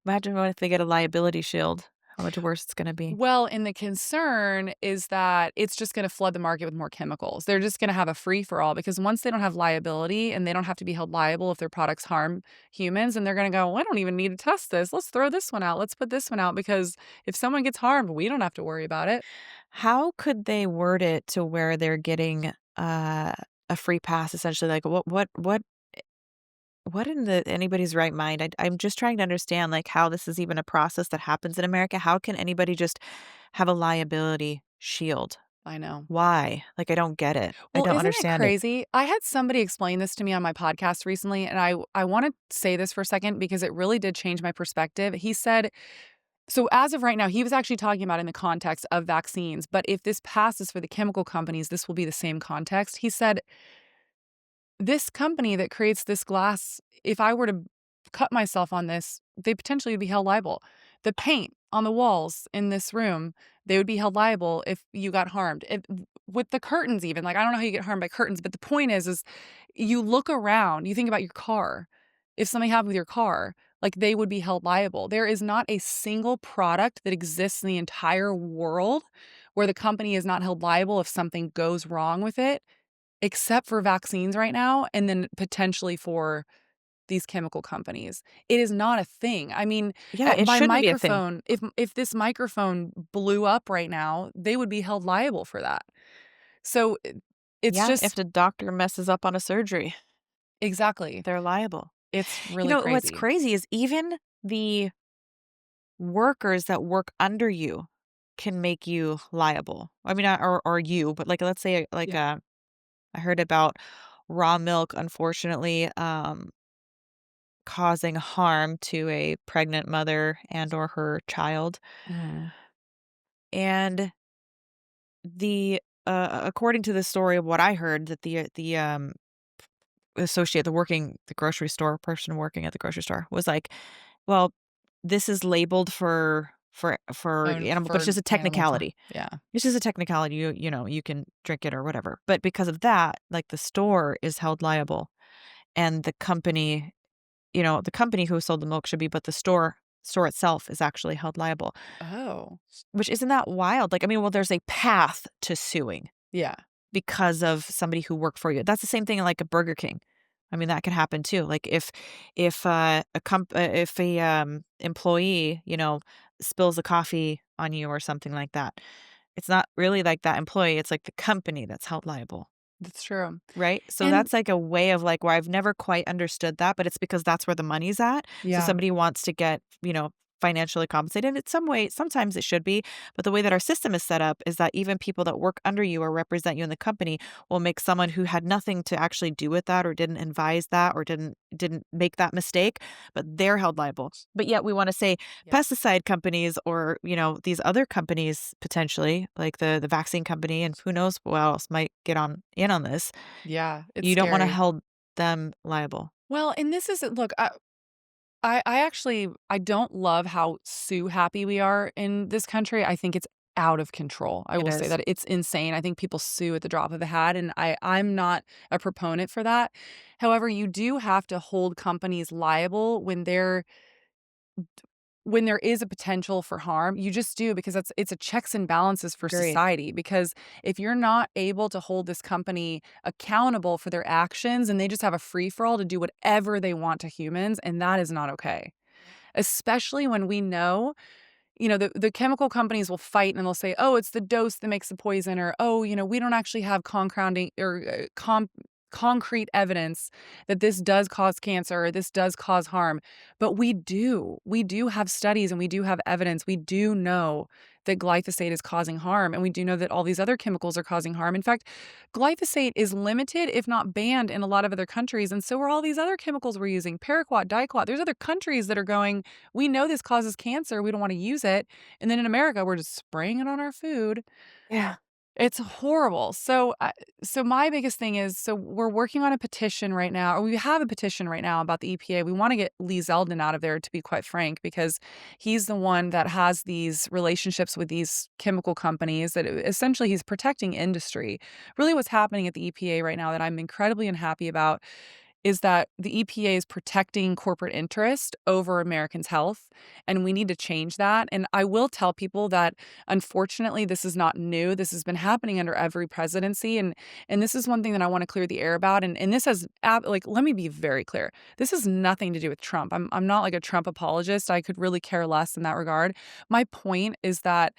imagine what if they get a liability shield, how much worse it's gonna be. Well, and the concern is that it's just gonna flood the market with more chemicals. They're just gonna have a free for all because once they don't have liability and they don't have to be held liable if their products harm humans, and they're gonna go, "Well, I don't even need to test this. Let's throw this one out. Let's put this one out because if someone gets harmed, we don't have to worry about it." How could they word it to where they're getting, a free pass essentially? Like, what in the anybody's right mind? I'm just trying to understand, like, how this is even a process that happens in America. How can anybody just have a liability shield? I know. Why? Like, I don't get it. I Well, don't isn't it understand it. crazy? I had somebody explain this to me on my podcast recently, and I wanna say this for a second because it really did change my perspective. He said, so as of right now, he was actually talking about in the context of vaccines, but if this passes for the chemical companies, this will be the same context. He said, "This company that creates this glass, if I were to cut myself on this, they potentially would be held liable. The paint on the walls in this room, they would be held liable if you got harmed. With the curtains even, like, I don't know how you get harmed by curtains, but the point is you look around, you think about your car. If something happened with your car, like, they would be held liable. There is not a single product that exists in the entire world where the company is not held liable if something goes wrong with it, except for vaccines right now, and then potentially for these chemical companies. It is not a thing. I mean, Yeah, it my shouldn't be a thing. microphone, if this microphone blew up right now, they would be held liable for that. So, it's Yeah, if just the doctor messes up on a surgery, exactly. they're liable. It's You really know, what's crazy. crazy is even the workers that work under you, can make you liable. I mean, or you, but, like, let's say, like, Yeah. I heard about raw milk, unfortunately, causing harm to a pregnant mother and or her child, Mm. and according to the story of what I heard, that the grocery store person working at the grocery store was like, "Well, this is labeled for And animal, but it's for just a animals, technicality. yeah. It's just a technicality, you can drink it or whatever." But because of that, like, the store is held liable, and the company who sold the milk should be, but the store itself is actually held liable, Oh. which isn't that wild? Like, I mean, well, there's a path to suing Yeah. because of somebody who worked for you. That's the same thing like a Burger King. I mean, that could happen too. Like if a employee, spills the coffee on you or something like that, it's not really like that employee, it's like the company that's held liable. That's true. Right? So And that's like a way of, like, where I've never quite understood that, but it's because that's where the money's at. So yeah. somebody wants to get, financially compensated. And it's some way sometimes it should be, but the way that our system is set up is that even people that work under you or represent you in the company will make someone who had nothing to actually do with that or didn't advise that or didn't make that mistake, but they're held liable. But yet we wanna say Yeah. pesticide companies or, these other companies potentially, like the vaccine company, and who knows what else might get on in on this. Yeah, it's You don't wanna scary. hold them liable. Well, and this isn't look, I actually I don't love how sue happy we are in this country. I think it's out of control. I It will say is. that it's insane. I think people sue at the drop of a hat, and I'm not a proponent for that. However, you do have to hold companies liable when there is a potential for harm. You just do, because it's a checks and balances for Agreed. society, because if you're not able to hold this company accountable for their actions and they just have a free for all to do whatever they want to humans, and that is not okay. Especially when we know, the chemical companies will fight and they'll say, "Oh, it's the dose that makes the poison," or, "Oh, we don't actually have concrounding or concrete evidence that this does cause cancer or this does cause harm." But we do. We do have studies and we do have evidence. We do know that glyphosate is causing harm, and we do know that all these other chemicals are causing harm. In fact, glyphosate is limited, if not banned, in a lot of other countries, and so are all these other chemicals we're using, paraquat, diquat. There's other countries that are going, "We know this causes cancer, we don't wanna use it," and then in America, we're just spraying it on our food. Yeah. It's horrible. So my biggest thing is, so we're working on a petition right now, or we have a petition right now about the EPA. We wanna get Lee Zeldin out of there, to be quite frank, because he's the one that has these relationships with these chemical companies that essentially he's protecting industry. Really what's happening at the EPA right now that I'm incredibly unhappy about is that the EPA is protecting corporate interest over Americans' health, and we need to change that. And I will tell people that, unfortunately, this is not new. This has been happening under every presidency, and this is one thing that I want to clear the air about. And this has let me be very clear. This has nothing to do with Trump. I'm not like a Trump apologist. I could really care less in that regard. My point is that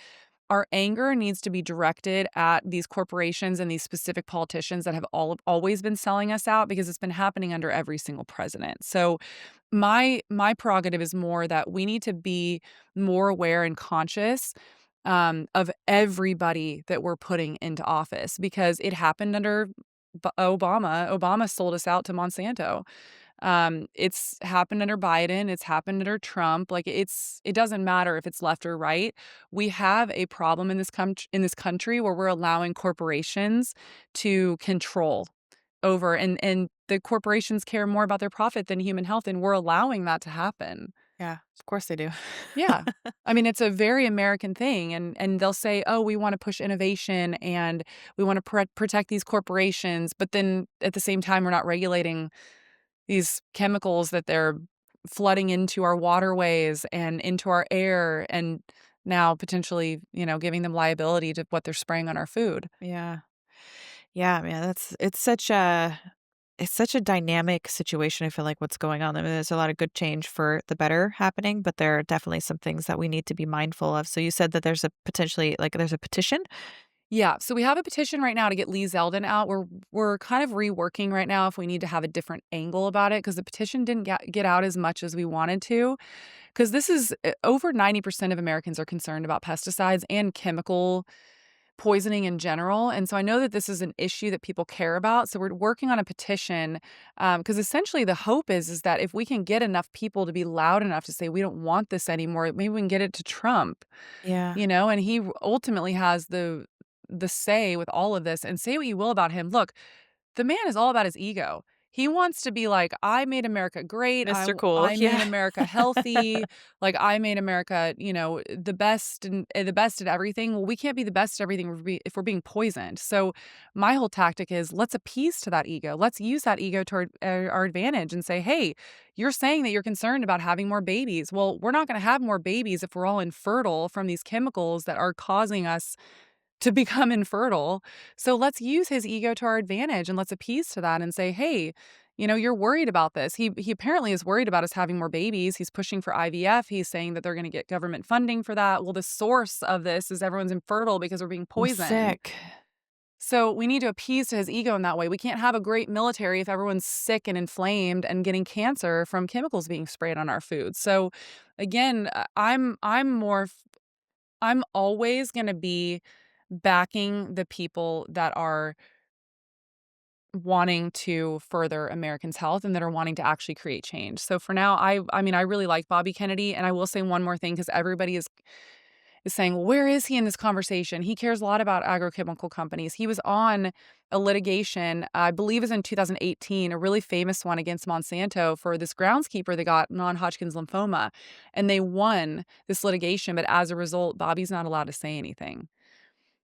our anger needs to be directed at these corporations and these specific politicians that have always been selling us out, because it's been happening under every single president. So my prerogative is more that we need to be more aware and conscious of everybody that we're putting into office, because it happened under Obama. Obama sold us out to Monsanto. It's happened under Biden, it's happened under Trump. It doesn't matter if it's left or right. We have a problem in this country where we're allowing corporations to control over, and the corporations care more about their profit than human health, and we're allowing that to happen. Yeah, of course they do. Yeah. I mean, it's a very American thing, and they'll say, "Oh, we wanna push innovation and we wanna protect these corporations," but then at the same time, we're not regulating these chemicals that they're flooding into our waterways and into our air, and now potentially, giving them liability to what they're spraying on our food. Yeah. Yeah, man, it's such a dynamic situation, I feel like, what's going on. I mean, there's a lot of good change for the better happening, but there are definitely some things that we need to be mindful of. So you said that there's a petition? Yeah, so we have a petition right now to get Lee Zeldin out. We're kind of reworking right now if we need to have a different angle about it, because the petition didn't get out as much as we wanted to. 'Cause this is over 90% of Americans are concerned about pesticides and chemical poisoning in general, and so I know that this is an issue that people care about, so we're working on a petition, because essentially the hope is that if we can get enough people to be loud enough to say, "We don't want this anymore," maybe we can get it to Trump, Yeah. and he ultimately has the say with all of this, and say what you will about him. Look, the man is all about his ego. He wants to be like, "I made America great. Mr. Cool. I made Yeah. America healthy. Like, I made America, the best and the best at everything." Well, we can't be the best at everything if we're being poisoned. So my whole tactic is let's appease to that ego. Let's use that ego to our advantage and say, "Hey, you're saying that you're concerned about having more babies. Well, we're not going to have more babies if we're all infertile from these chemicals that are causing us to become infertile. So let's use his ego to our advantage and let's appease to that and say, hey, you're worried about this. He apparently is worried about us having more babies. He's pushing for IVF. He's saying that they're going to get government funding for that. Well, the source of this is everyone's infertile because we're being I'm poisoned. sick. So we need to appease to his ego in that way. We can't have a great military if everyone's sick and inflamed and getting cancer from chemicals being sprayed on our food. So again, I'm always going to be backing the people that are wanting to further Americans' health and that are wanting to actually create change. So for now, I mean, I really like Bobby Kennedy, and I will say one more thing because everybody is saying, well, where is he in this conversation? He cares a lot about agrochemical companies. He was on a litigation, I believe, is in 2018, a really famous one against Monsanto for this groundskeeper that got non-Hodgkin's lymphoma, and they won this litigation. But as a result, Bobby's not allowed to say anything.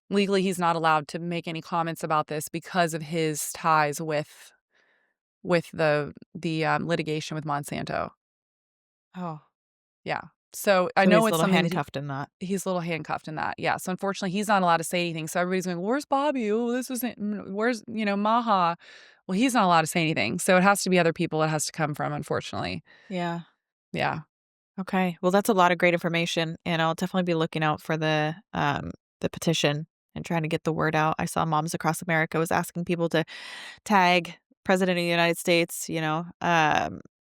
Legally, he's not allowed to make any comments about this because of his ties with the litigation with Monsanto. Oh, Yeah. So I so know he's a it's little something that handcuffed in that. he's a little handcuffed in that. Yeah. So unfortunately, he's not allowed to say anything. So everybody's going, "Where's Bobby? Oh, this isn't. Where's Maha?" Well, he's not allowed to say anything. So it has to be other people it has to come from. Unfortunately. Yeah. Yeah. Okay. Well, that's a lot of great information, and I'll definitely be looking out for the petition and trying to get the word out. I saw Moms Across America was asking people to tag President of the United States,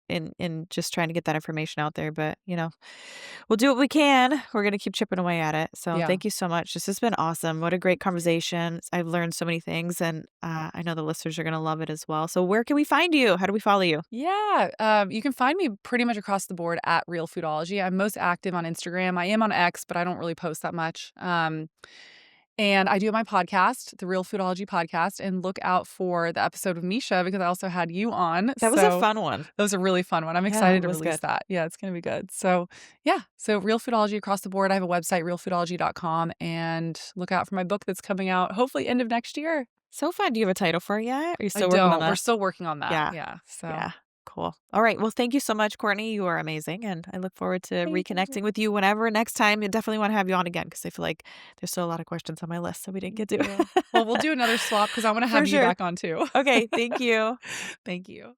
in just trying to get that information out there. But, we'll do what we can. We're going to keep chipping away at it. So Yeah. thank you so much. This has been awesome. What a great conversation. I've learned so many things, and I know the listeners are going to love it as well. So where can we find you? How do we follow you? Yeah, you can find me pretty much across the board at Real Foodology. I'm most active on Instagram. I am on X, but I don't really post that much. And I do have my podcast, the Real Foodology Podcast, and look out for the episode with Miesha because I also had you on. That was a So fun one. that was a really fun one. I'm Yeah, excited it to was release good. that. Yeah, it's gonna be good. So yeah, so Real Foodology across the board. I have a website, realfoodology.com, and look out for my book that's coming out hopefully end of next year. So fun. Do you have a title for it yet? Are you I still working on don't. We're that? still working on that. Yeah. Yeah. So Yeah. Cool. All right. Well, thank you so much, Courtney. You are amazing. And I look forward to thank reconnecting you. with you whenever next time. I definitely want to have you on again because I feel like there's still a lot of questions on my list that we didn't get Thank to. you. Well, we'll do another swap because I want to For have you sure. back on too. Okay. Thank you. Thank you.